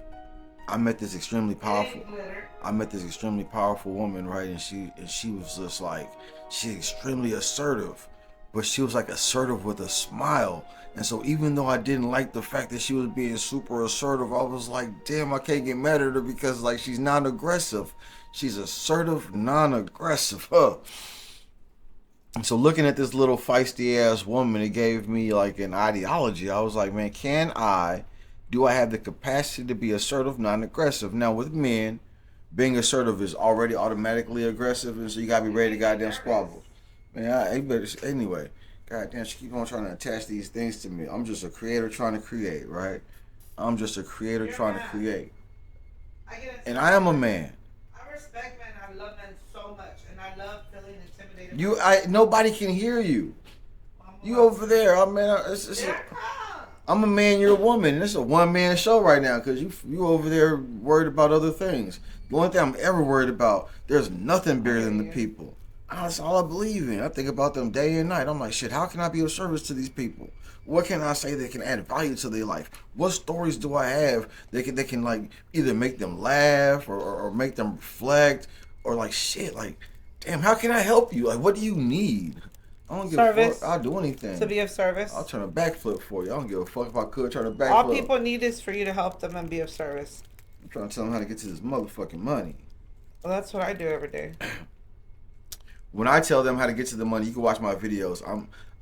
I met this extremely powerful. Glitter. I met this extremely powerful woman, right? And she was just like, she's extremely assertive, but she was like assertive with a smile. And so even though I didn't like the fact that she was being super assertive, I was like, damn, I can't get mad at her because like she's non-aggressive. She's assertive, non-aggressive. Huh. And so looking at this little feisty ass woman, it gave me like an ideology. I was like, man, do I have the capacity to be assertive, non-aggressive? Now with men, being assertive is already automatically aggressive, and so you gotta be ready to goddamn squabble. Man, anyway, goddamn, she keep on trying to attach these things to me. I'm just a creator trying to create, right? I'm just a creator trying to create. And I am a man. I respect men. I love men so much, and I love feeling intimidated. Nobody can hear you. You over there, I mean, I'm a man, you're a woman. This is a one-man show right now because you over there worried about other things. The only thing I'm ever worried about, there's nothing bigger than the people. That's all I believe in. I think about them day and night. I'm like, shit, how can I be of service to these people? What can I say that can add value to their life? What stories do I have that can like either make them laugh or make them reflect or like shit, like, damn, how can I help you? Like, what do you need? I don't give a fuck. I'll do anything. To be of service. I'll turn a backflip for you. I don't give a fuck if I could turn a backflip. All people need is for you to help them and be of service. I'm trying to tell them how to get to this motherfucking money. Well, that's what I do every day. When I tell them how to get to the money, you can watch my videos.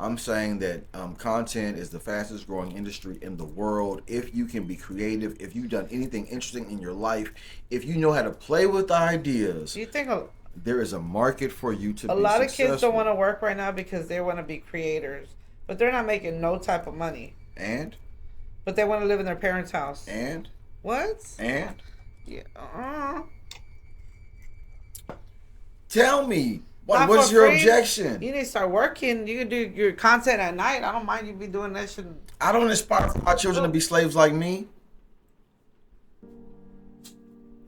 I'm saying that content is the fastest growing industry in the world. If you can be creative, if you've done anything interesting in your life, if you know how to play with ideas. Do you think there is a market for you to be a lot successful. of kids don't want to work right now because they want to be creators, but they're not making no type of money. But they want to live in their parents' house. What? Yeah. Tell me, what's your objection? You need to start working. You can do your content at night. I don't mind you be doing that shit. I don't aspire for my children to be slaves like me.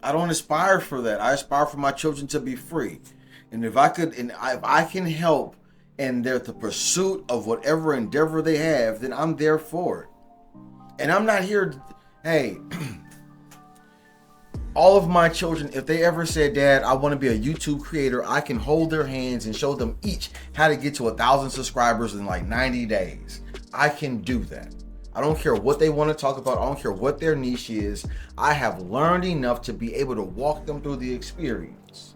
I don't aspire for that. I aspire for my children to be free. And if I can help in the pursuit of whatever endeavor they have, then I'm there for it. And I'm not here, hey, all of my children, if they ever said, Dad, I want to be a YouTube creator, I can hold their hands and show them each how to get to 1,000 subscribers in like 90 days. I can do that. I don't care what they want to talk about. I don't care what their niche is. I have learned enough to be able to walk them through the experience.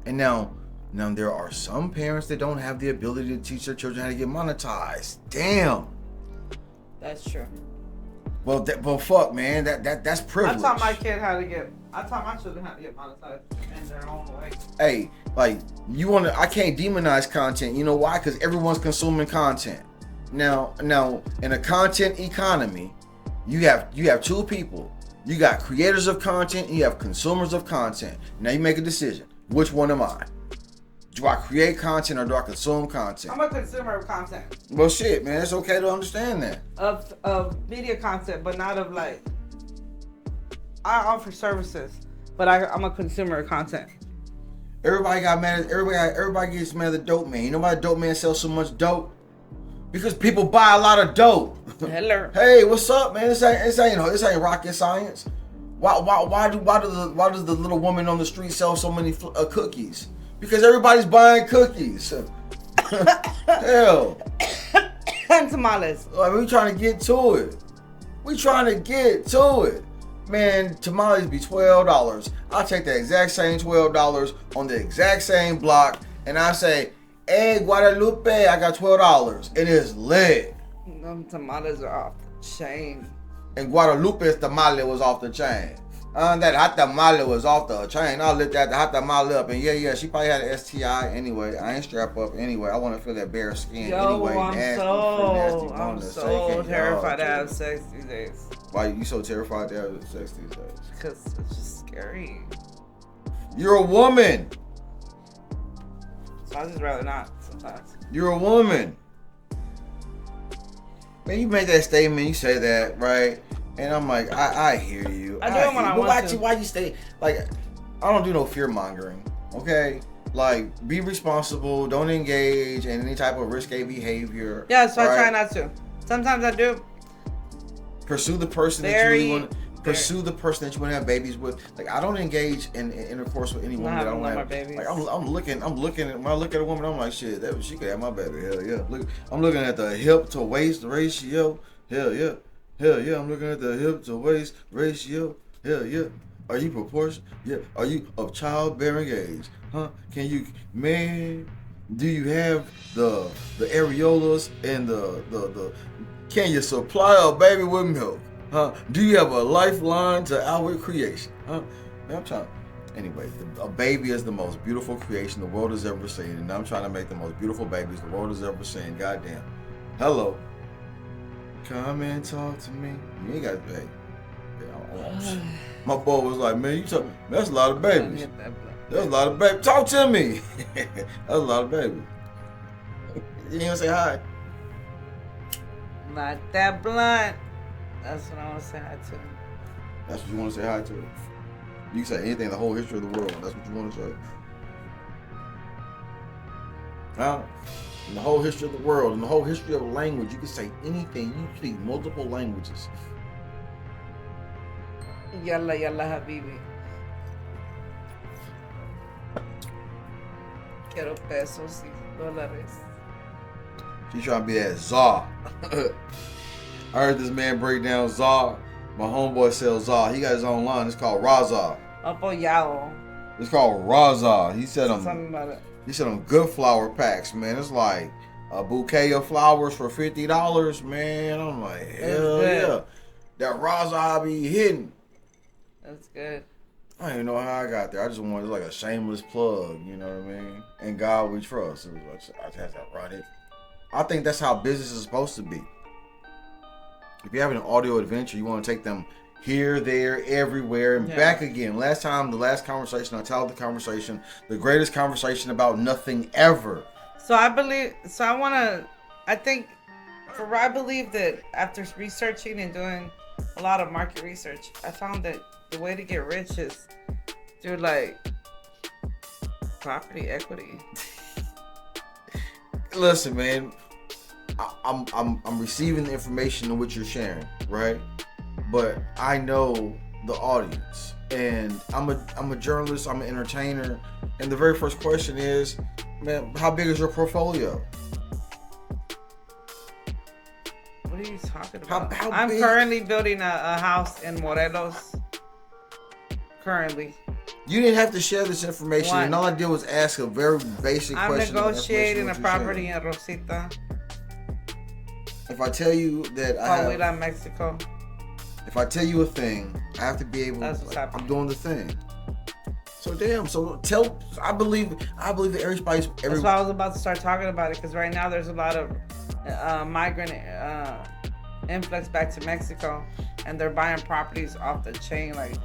And now there are some parents that don't have the ability to teach their children how to get monetized. Damn. That's true. Well, fuck, man. That's privilege. I taught my children how to get monetized in their own way. Hey, like I can't demonize content. You know why? Because everyone's consuming content. Now, in a content economy, you have two people. You got creators of content, and you have consumers of content. Now you make a decision. Which one am I? Do I create content or do I consume content? I'm a consumer of content. Well, shit, man, it's okay to understand that. Of media content, but not of like. I offer services, but I'm a consumer of content. Everybody gets mad at the dope man. You know why the dope man sells so much dope? Because people buy a lot of dope. Hello. Hey, what's up, man? This ain't rocket science. Why does the little woman on the street sell so many cookies? Because everybody's buying cookies. Hell. And tamales. Like, we trying to get to it. Man, tamales be $12. I'll take the exact same $12 on the exact same block, and I say, hey, Guadalupe, I got $12. It is lit. Them tamales are off the chain. And Guadalupe's tamale was off the chain. That hot tamale was off the chain. I looked at the hot tamale up, and yeah, she probably had an STI anyway. I ain't strap up anyway. I want to feel that bare skin anyway. I'm so terrified to have sex these days. Why you so terrified to have sex these days? Because it's just scary. You're a woman. So I just rather not sometimes. You're a woman. Man, you make that statement, you say that, right? And I'm like, I hear you. I do it when I want to. Why you stay? Like, I don't do no fear mongering, okay? Like, be responsible. Don't engage in any type of risque behavior. Yeah, so right? I try not to. Sometimes I do. Pursue the person that you really want. Pursue the person that you want to have babies with. Like, I don't engage in intercourse with any woman that I don't have. Babies. Like, I'm looking at, when I look at a woman, I'm like, shit, she could have my baby. Hell yeah. Look, I'm looking at the hip to waist ratio. Hell yeah. Hell yeah. I'm looking at the hip to waist ratio. Hell yeah. Are you proportioned? Yeah. Are you of childbearing age? Huh? Can you, man? Do you have the areolas and the can you supply a baby with milk? Huh? Do you have a lifeline to outward creation? Huh? Man, I'm trying. Anyway, a baby is the most beautiful creation the world has ever seen, and I'm trying to make the most beautiful babies the world has ever seen. Goddamn. Hello. Come and talk to me. You ain't got hey. My boy was like, man, that's a lot of babies. That's a lot of babies. Talk to me. That's a lot of babies. You ain't gonna say hi. Not that blunt. That's what I want to say hi to. That's what you want to say hi to. You can say anything, the whole history of the world. That's what you want to say. Now, in the whole history of the world, in the whole history of language, you can say anything. You speak multiple languages. Yalla yalla habibi. Quiero pesos y dólares. She's trying to be that czar. I heard this man break down Zar. My homeboy sells Zar. He got his own line. It's called Razar. Apoyado. It's called Razar. He said something about it. He said them good flower packs, man. It's like a bouquet of flowers for $50, man. I'm like, hell yeah. That Razar be hidden. That's good. I don't even know how I got there. I just wanted like a shameless plug, you know what I mean? And God we trust. It was like, I just had to run it. I think that's how business is supposed to be. If you're having an audio adventure, you want to take them here, there, everywhere, and back again. The last conversation, I told the conversation, the greatest conversation about nothing ever. I believe that after researching and doing a lot of market research, I found that the way to get rich is through like property equity. Listen, man. I'm receiving the information in which you're sharing, right? But I know the audience, and I'm a journalist, I'm an entertainer, and the very first question is, man, how big is your portfolio? What are you talking about? I'm currently building a house in Morelos. Currently. You didn't have to share this information, and all I did was ask a very basic question. I'm negotiating a property in Rosita. If I tell you that Coahuila, Mexico. If I tell you a thing, I have to be able. That's what's happening. I'm doing the thing. So damn. So I believe that everybody's. That's why I was about to start talking about it, because right now there's a lot of migrant influx back to Mexico, and they're buying properties off the chain, like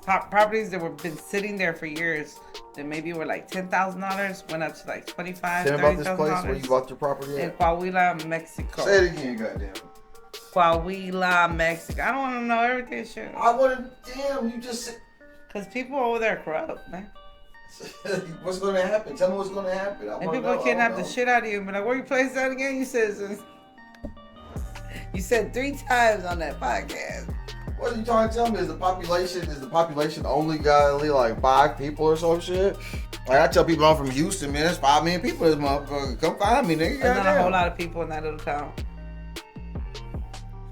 properties that were been sitting there for years. That maybe were like $10,000, went up to like $25,000, $30,000. Tell me about this place where you bought your property at? In Coahuila, Mexico. Say it again, goddamn. Coahuila, Mexico. I don't want to know everything, shit. I want to. Damn, you just said. Cause people over there are corrupt, man. What's gonna happen? Tell me what's gonna happen. And people kidnap the shit out of you. But like, where you place that again? You said 3 times on that podcast. What are you trying to tell me? Is the population only got only like 5 people or some shit? Like, I tell people I'm from Houston, man. There's 5 million people in this motherfucker. Come find me, nigga. There's not a whole lot of people in that little town.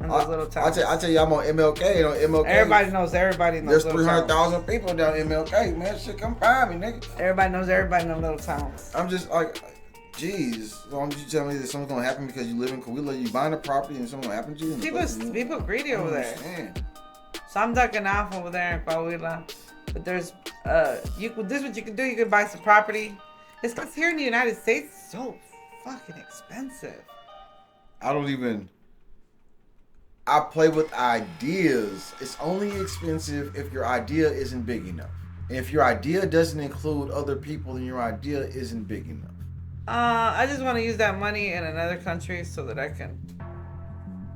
In those little towns. I tell you, I'm on MLK. On MLK. Everybody knows everybody in those little towns. There's 300,000 people down MLK, man. Shit, come find me, nigga. Everybody knows everybody in those little towns. I'm just like, jeez. So you tell me that something's gonna happen because you live in Coahuila, you buying a property and something gonna happen to you? People greedy over there. Man. So I'm ducking off over there in Coahuila. But there's this is what you can do. You can buy some property. It's because here in the United States, it's so fucking expensive. I play with ideas. It's only expensive if your idea isn't big enough. And if your idea doesn't include other people, then your idea isn't big enough. I just want to use that money in another country so that I can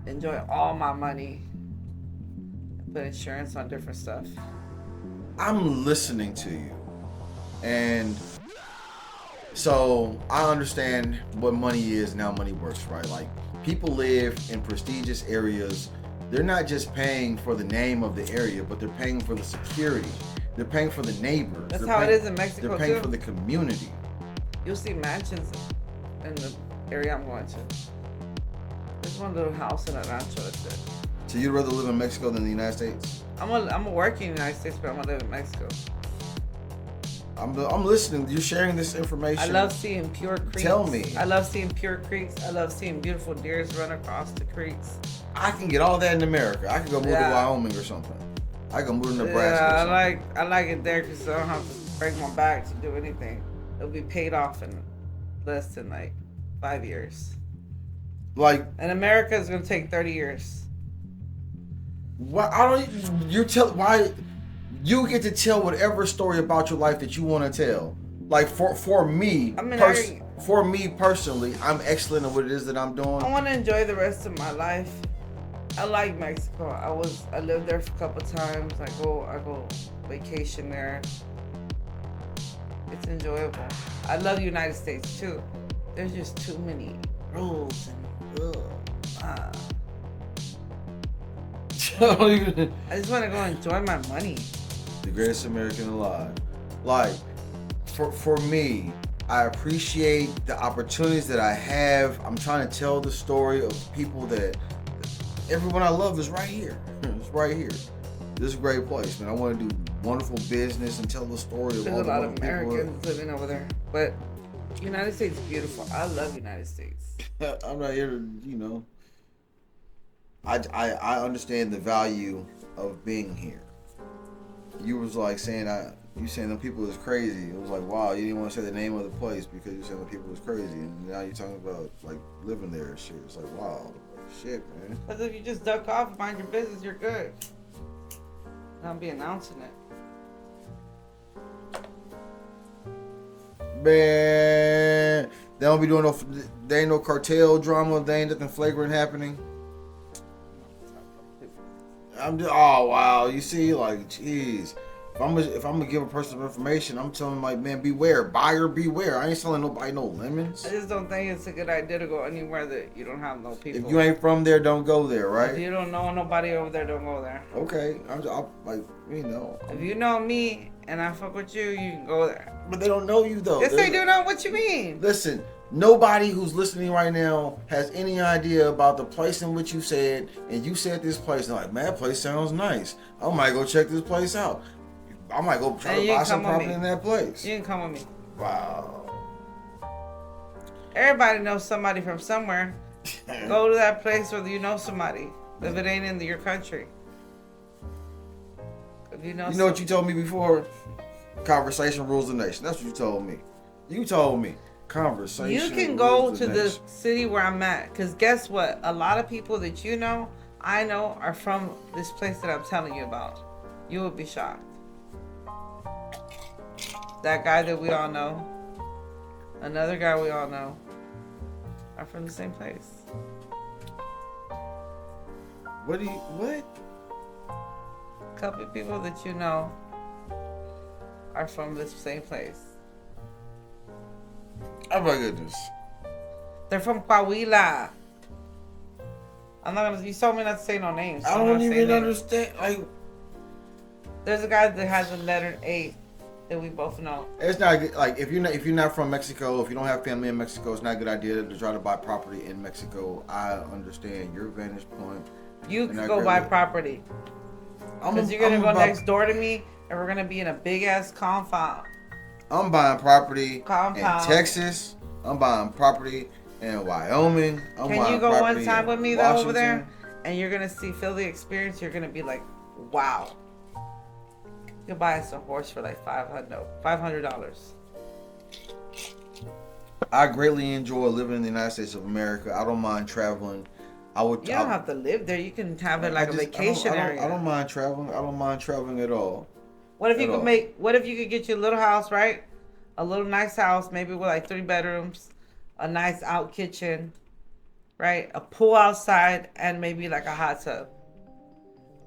enjoy all my money and put insurance on different stuff. I'm listening to you. And so I understand what money is and how money works, right? Like, people live in prestigious areas. They're not just paying for the name of the area, but they're paying for the security. They're paying for the neighbors. That's how it is in Mexico, They're paying for the community. You'll see mansions in the area I'm going to. There's one little house in a rancho that's it. So you'd rather live in Mexico than the United States? I'm gonna work in the United States, but I'm gonna live in Mexico. I'm listening. You're sharing this information. I love seeing pure creeks. Tell me. I love seeing pure creeks. I love seeing beautiful deers run across the creeks. I can get all that in America. I can go move to Wyoming or something. I can move to Nebraska. Yeah, I like it there because I don't have to break my back to do anything. It'll be paid off in less than like 5 years. Like, and America is gonna take 30 years. Why why you get to tell whatever story about your life that you want to tell? Like for me, for me personally, I'm excellent at what it is that I'm doing. I want to enjoy the rest of my life. I like Mexico. I lived there for a couple times. I go vacation there. It's enjoyable. I love the United States too. There's just too many rules and I just want to go enjoy my money. The greatest American alive. Like, for me, I appreciate the opportunities that I have. I'm trying to tell the story of people that everyone I love is right here. It's right here. This is a great place, man. I want to do wonderful business and tell the story of all the There's a lot of people. Americans living over there, but United States is beautiful. I love United States. I'm not here to, I understand the value of being here. You was like saying the people is crazy. It was like, wow, you didn't want to say the name of the place because you said the people was crazy, and now you're talking about like living there and shit. It's like, wow, shit, man. Because if you just duck off and mind your business, you're good. I'll be announcing it. Man, they don't be doing there ain't no cartel drama. There ain't nothing flagrant happening. Oh wow, you see, like, jeez. If I'm gonna give a person some information, I'm telling them, like, man, beware, buyer beware. I ain't selling nobody no lemons. I just don't think it's a good idea to go anywhere that you don't have no people. If you ain't from there, don't go there, right? If you don't know nobody over there, don't go there. Okay, I'm like, If you know me and I fuck with you, you can go there. But they don't know you though. Yes, they do know what you mean. Listen. Nobody who's listening right now has any idea about the place in which you said, and you said this place, and like, man, that place sounds nice. I might go check this place out. I might go try to buy some property in that place. You can come with me. Wow. Everybody knows somebody from somewhere. Go to that place where you know somebody. If it ain't in your country. If you know what you told me before? Conversation rules the nation. That's what you told me. You told me. Conversation. You can go to the city where I'm at, because guess what? A lot of people that I know, are from this place that I'm telling you about. You would be shocked. That guy that we all know, another guy we all know, are from the same place. What? A couple of people that you know are from this same place. Oh my goodness. They're from Coahuila. I'm not gonna. You told me not to say no names. I don't even understand. Like, there's a guy that has a letter A that we both know. It's not good. Like, if you're not from Mexico, if you don't have family in Mexico, it's not a good idea to try to buy property in Mexico. I understand your vantage point. You can go buy property. Because you're gonna go next door to me, and we're gonna be in a big ass compound. I'm buying property in Texas. I'm buying property in Wyoming. Can you go one time with me though over there? And you're gonna feel the experience. You're gonna be like, Wow. You can buy us a horse for like $500. I greatly enjoy living in the United States of America. I don't mind traveling. You don't have to live there. You can have it like a vacation area. I don't mind traveling. I don't mind traveling at all. What if you could get you a little house, right? A little nice house, maybe with like 3 bedrooms, a nice out kitchen, right? A pool outside, and maybe like a hot tub.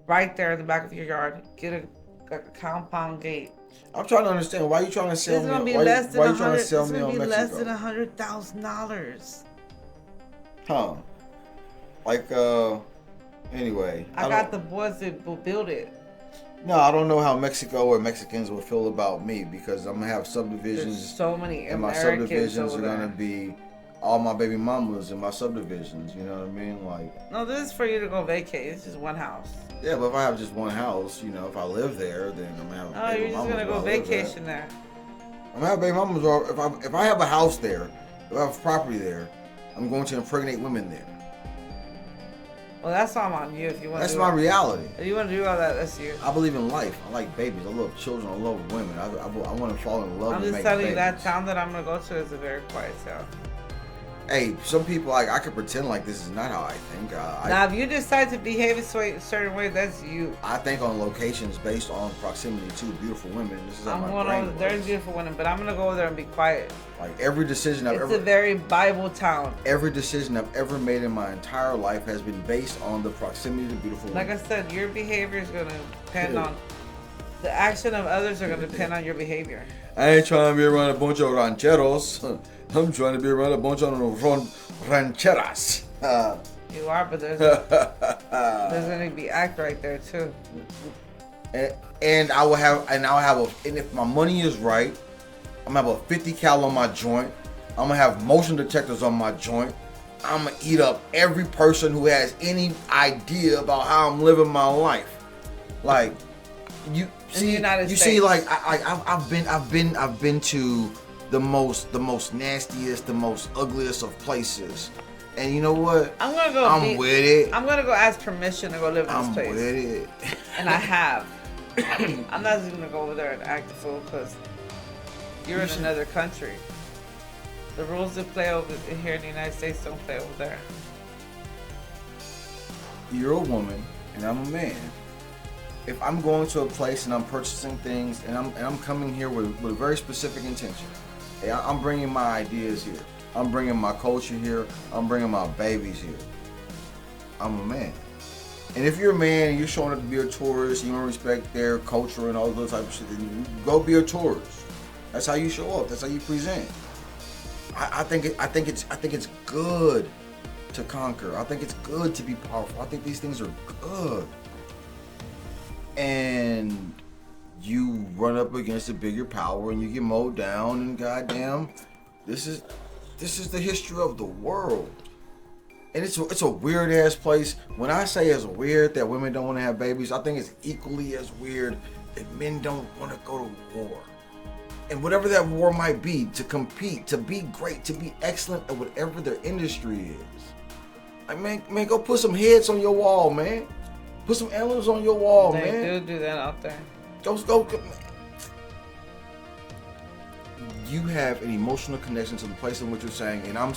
Right there in the back of your yard. Get a compound gate. I'm trying to understand why you trying to sell It's me. gonna be Why less than you trying to sell me on Mexico? Less than Mexico? $100,000. Huh? Like anyway. I got the boys that will build it. No, I don't know how Mexico or Mexicans will feel about me because I'm gonna have subdivisions. There's so many and my Americans subdivisions are over gonna there. be all my baby mamas in my subdivisions. You know what I mean? Like. No, this is for you to go vacate. It's just one house. Yeah, but if I have just one house, you know, if I live there, then I'm gonna have. Oh, you're just gonna go vacation there. I'm gonna have baby mamas. Or if I have a house there, if I have property there, I'm going to impregnate women there. Well, that's all on you if you want. That's my reality. If you want to do all that, that's you. I believe in life. I like babies. I love children. I love women. I want to fall in love. I'm and just make telling you babies. that town that I'm gonna go to is a very quiet town. Hey, some people like I could pretend like this is not how I think. Now, if you decide to behave a certain way, that's you. I think on locations based on proximity to beautiful women. This is how I'm my going brain over there's works. beautiful women, but I'm gonna go over there and be quiet. Like every decision I've It's a very Bible town. Every decision I've ever made in my entire life has been based on the proximity to beautiful women. Like I said, your behavior is gonna depend on the action of others are gonna depend on your behavior. I ain't trying to be around a bunch of rancheros. I'm trying to be around a bunch of rancheras. You are, but there's gonna be act right there too. And if my money is right, I'm gonna have a 50 cal on my joint. I'm gonna have motion detectors on my joint. I'm gonna eat up every person who has any idea about how I'm living my life. Like you see, like I've been to the most nastiest, the most ugliest of places. And you know what? I'm gonna go. I'm with it. I'm gonna go ask permission to go live in this place. I'm with it. And I have. I'm not just gonna go over there and act a fool because you're in another country. The rules that play over here in the United States don't play over there. You're a woman and I'm a man. If I'm going to a place and I'm purchasing things and I'm coming here with a very specific intention. Hey, I'm bringing my ideas here. I'm bringing my culture here. I'm bringing my babies here. I'm a man. And if you're a man and you're showing up to be a tourist, you want to respect their culture and all those type of shit, then you go be a tourist. That's how you show up. That's how you present. I think it's good to conquer. I think it's good to be powerful. I think these things are good. And you run up against a bigger power and you get mowed down and goddamn, this is the history of the world. And it's a weird ass place. When I say it's weird that women don't want to have babies, I think it's equally as weird that men don't want to go to war. And whatever that war might be, to compete, to be great, to be excellent at whatever their industry is. I mean, go put some heads on your wall, man. Put some antlers on your wall, man. They do that out there. Go. You have an emotional connection to the place in which you're saying, and I'm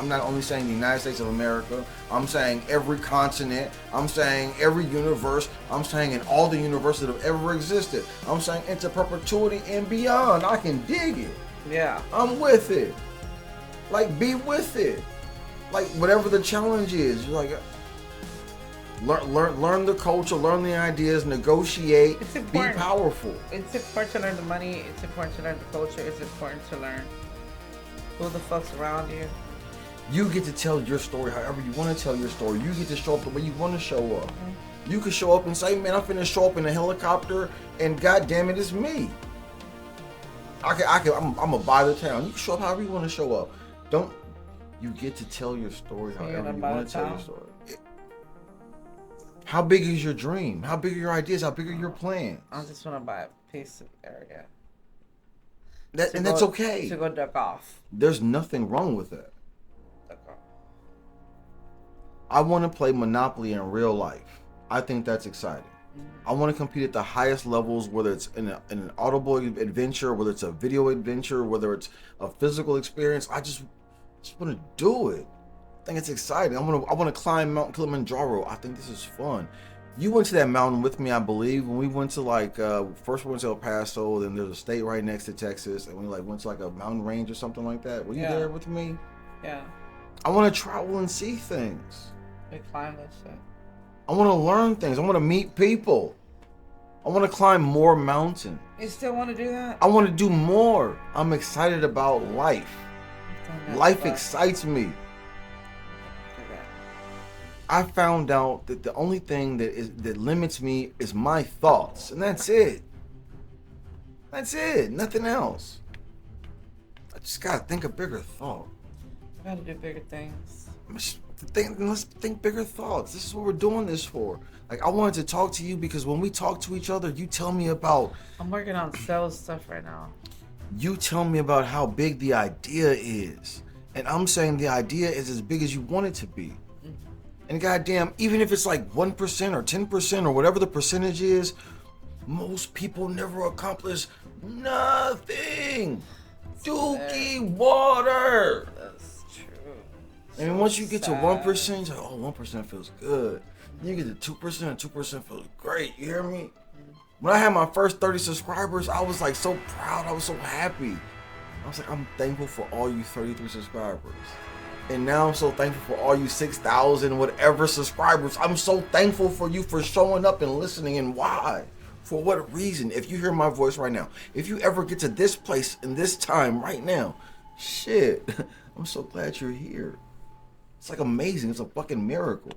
not only saying the United States of America, I'm saying every continent, I'm saying every universe, I'm saying in all the universes that have ever existed. I'm saying into perpetuity and beyond. I can dig it. Yeah. I'm with it. Like, be with it. Like, whatever the challenge is, you're like, learn the culture, learn the ideas, negotiate, be powerful. It's important to learn the money. It's important to learn the culture. It's important to learn who the fuck's around you. You get to tell your story however you want to tell your story. You get to show up the way you want to show up. Mm-hmm. You can show up and say, man, I'm finna show up in a helicopter and goddamn it, it's me. I'm gonna buy the town. You can show up however you want to show up. You get to tell your story however you want to tell your story. How big is your dream? How big are your ideas? How big are your plans? I just want to buy a piece of area. That's okay. To go duck off. There's nothing wrong with that. Duck off. I want to play Monopoly in real life. I think that's exciting. I want to compete at the highest levels, whether it's in an audible adventure, whether it's a video adventure, whether it's a physical experience. I just want to do it. I think it's exciting. I want to climb Mount Kilimanjaro. I think this is fun. You went to that mountain with me, I believe, when we went to first we went to El Paso, then there's a state right next to Texas, and we went to a mountain range or something like that. Were you there with me? Yeah. I want to travel and see things. We climb that shit. I want to learn things. I want to meet people. I want to climb more mountains. You still want to do that? I want to do more. I'm excited about life. Life excites me. I found out that the only thing that limits me is my thoughts, and that's it. That's it. Nothing else. I just gotta think a bigger thought. Gotta do bigger things. Let's think bigger thoughts. This is what we're doing this for. I wanted to talk to you because when we talk to each other, you tell me about. I'm working on sales stuff right now. You tell me about how big the idea is, and I'm saying the idea is as big as you want it to be. And goddamn, even if it's 1% or 10% or whatever the percentage is, most people never accomplish nothing. Dookie water. That's true. And once you get to 1%, you're like, oh, 1% feels good. Then you get to 2%, and 2% feels great. You hear me? When I had my first 30 subscribers, I was so proud. I was so happy. I was I'm thankful for all you 33 subscribers. And now I'm so thankful for all you 6,000 whatever subscribers. I'm so thankful for you for showing up and listening. And why? For what reason? If you hear my voice right now, if you ever get to this place in this time right now, shit, I'm so glad you're here. It's amazing. It's a fucking miracle.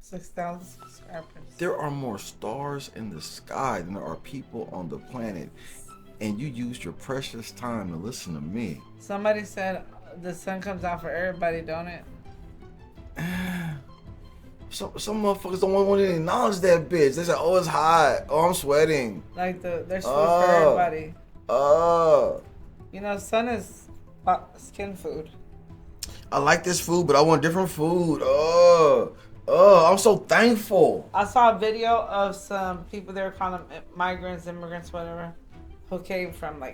6,000 subscribers. There are more stars in the sky than there are people on the planet. And you used your precious time to listen to me. Somebody said the sun comes out for everybody, don't it? Some motherfuckers don't want to acknowledge that bitch. They say, oh, it's hot. Oh, I'm sweating. There's food for everybody. Sun is skin food. I like this food, but I want different food. I'm so thankful. I saw a video of some people, they were calling them migrants, immigrants, whatever, who came from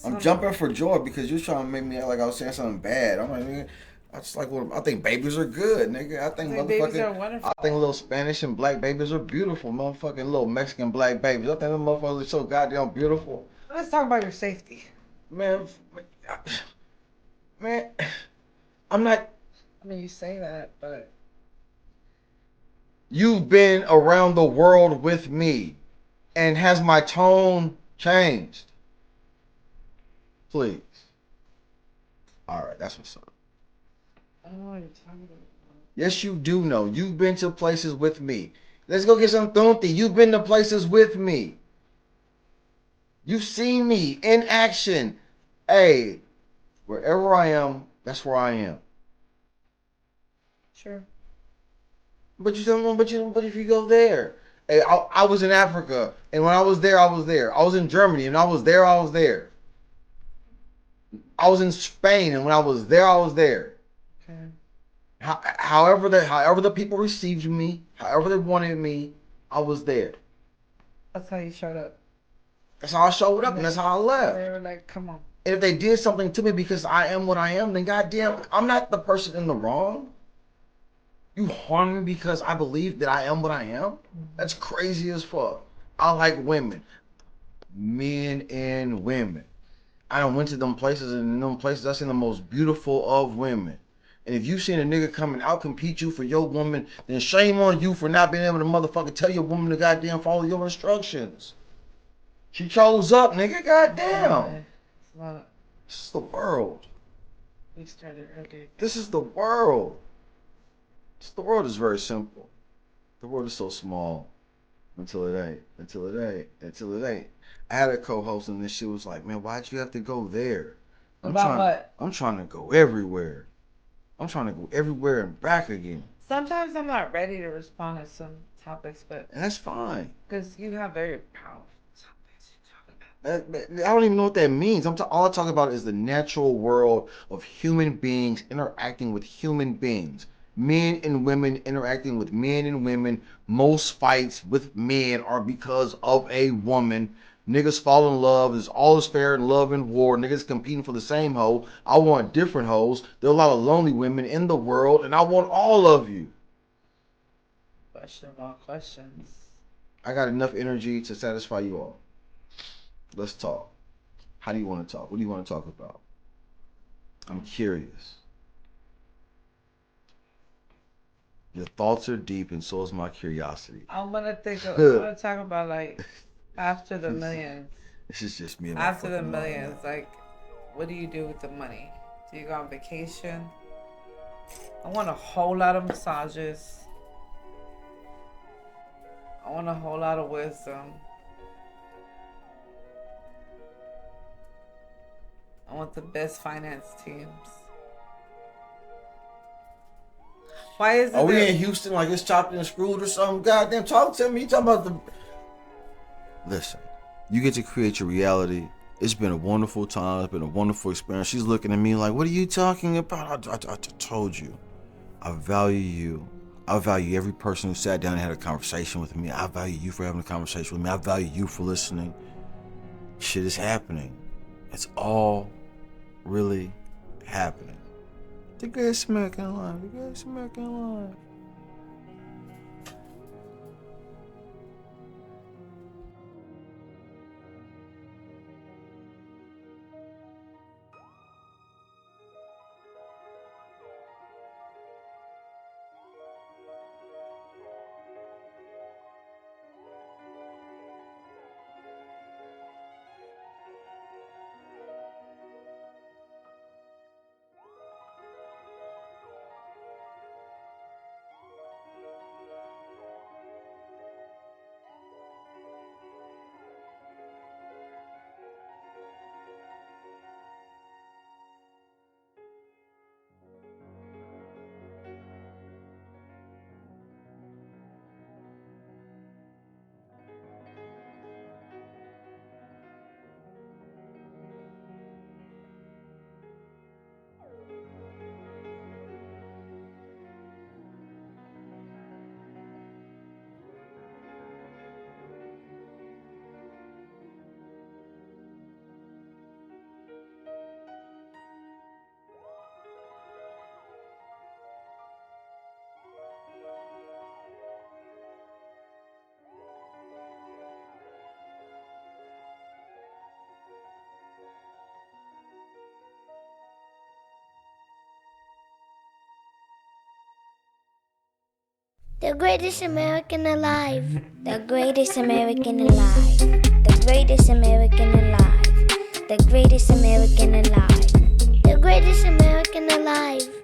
I'm jumping for joy because you're trying to make me act like I was saying something bad. I'm nigga, I just I think babies are good, nigga. I think babies are wonderful. I think little Spanish and black babies are beautiful. Motherfucking little Mexican black babies. I think them motherfuckers are so goddamn beautiful. Let's talk about your safety. Man, I'm not. I mean, you say that, but you've been around the world with me, and has my tone changed? Please. All right, that's what's up. I don't know what you're talking about. Yes, you do know. You've been to places with me. Let's go get some tonti. You've been to places with me. You've seen me in action. Hey, wherever I am, that's where I am. Sure. But if you go there, hey, I was in Africa, and when I was there, I was there. I was in Germany, and I was there. I was there. I was in Spain, and when I was there, I was there. Okay. However the people received me, however they wanted me, I was there. That's how you showed up. That's how I showed up, and that's how I left. They were like, come on. And if they did something to me because I am what I am, then goddamn, I'm not the person in the wrong. You harm me because I believe that I am what I am? That's crazy as fuck. I like women. Men and women. I done went to them places, and in them places I seen the most beautiful of women. And if you seen a nigga come and out-compete you for your woman, then shame on you for not being able to motherfucking tell your woman to goddamn follow your instructions. She chose up, nigga, goddamn. This is the world. We started early. This is the world. The world is very simple. The world is so small. Until it ain't. I had a co-host and then she was like, man, why'd you have to go there? What? I'm trying to go everywhere. I'm trying to go everywhere and back again. Sometimes I'm not ready to respond to some topics, but... And that's fine. Because you have very powerful topics to talk about. I don't even know what that means. All I talk about is the natural world of human beings interacting with human beings. men and women interacting with men and women. Most fights with men are because of a woman. Niggas fall in love. It's all is fair in love and war. Niggas competing for the same hoe. I want different hoes. There are a lot of lonely women in the world, and I want all of you. Question of all questions. I got enough energy to satisfy you all. Let's talk. How do you want to talk? What do you want to talk about? I'm curious. Your thoughts are deep, and so is my curiosity. I want to talk about, like, after the millions. This is just me and my After the fucking mind. millions, like, what do you do with the money? Do you go on vacation? I want a whole lot of massages. I want a whole lot of wisdom. I want the best finance teams. Why is it? Are we in Houston like it's chopped and screwed or something? Goddamn, talk to me. You talking about the... Listen, you get to create your reality. It's been a wonderful time. It's been a wonderful experience. She's looking at me like, what are you talking about? I told you. I value you. I value every person who sat down and had a conversation with me. I value you for having a conversation with me. I value you for listening. Shit is happening. It's all really happening. The Greatest American Alive. The Greatest American Alive. The Greatest American Alive. The Greatest American Alive. The Greatest American Alive. The Greatest American Alive. The Greatest American Alive.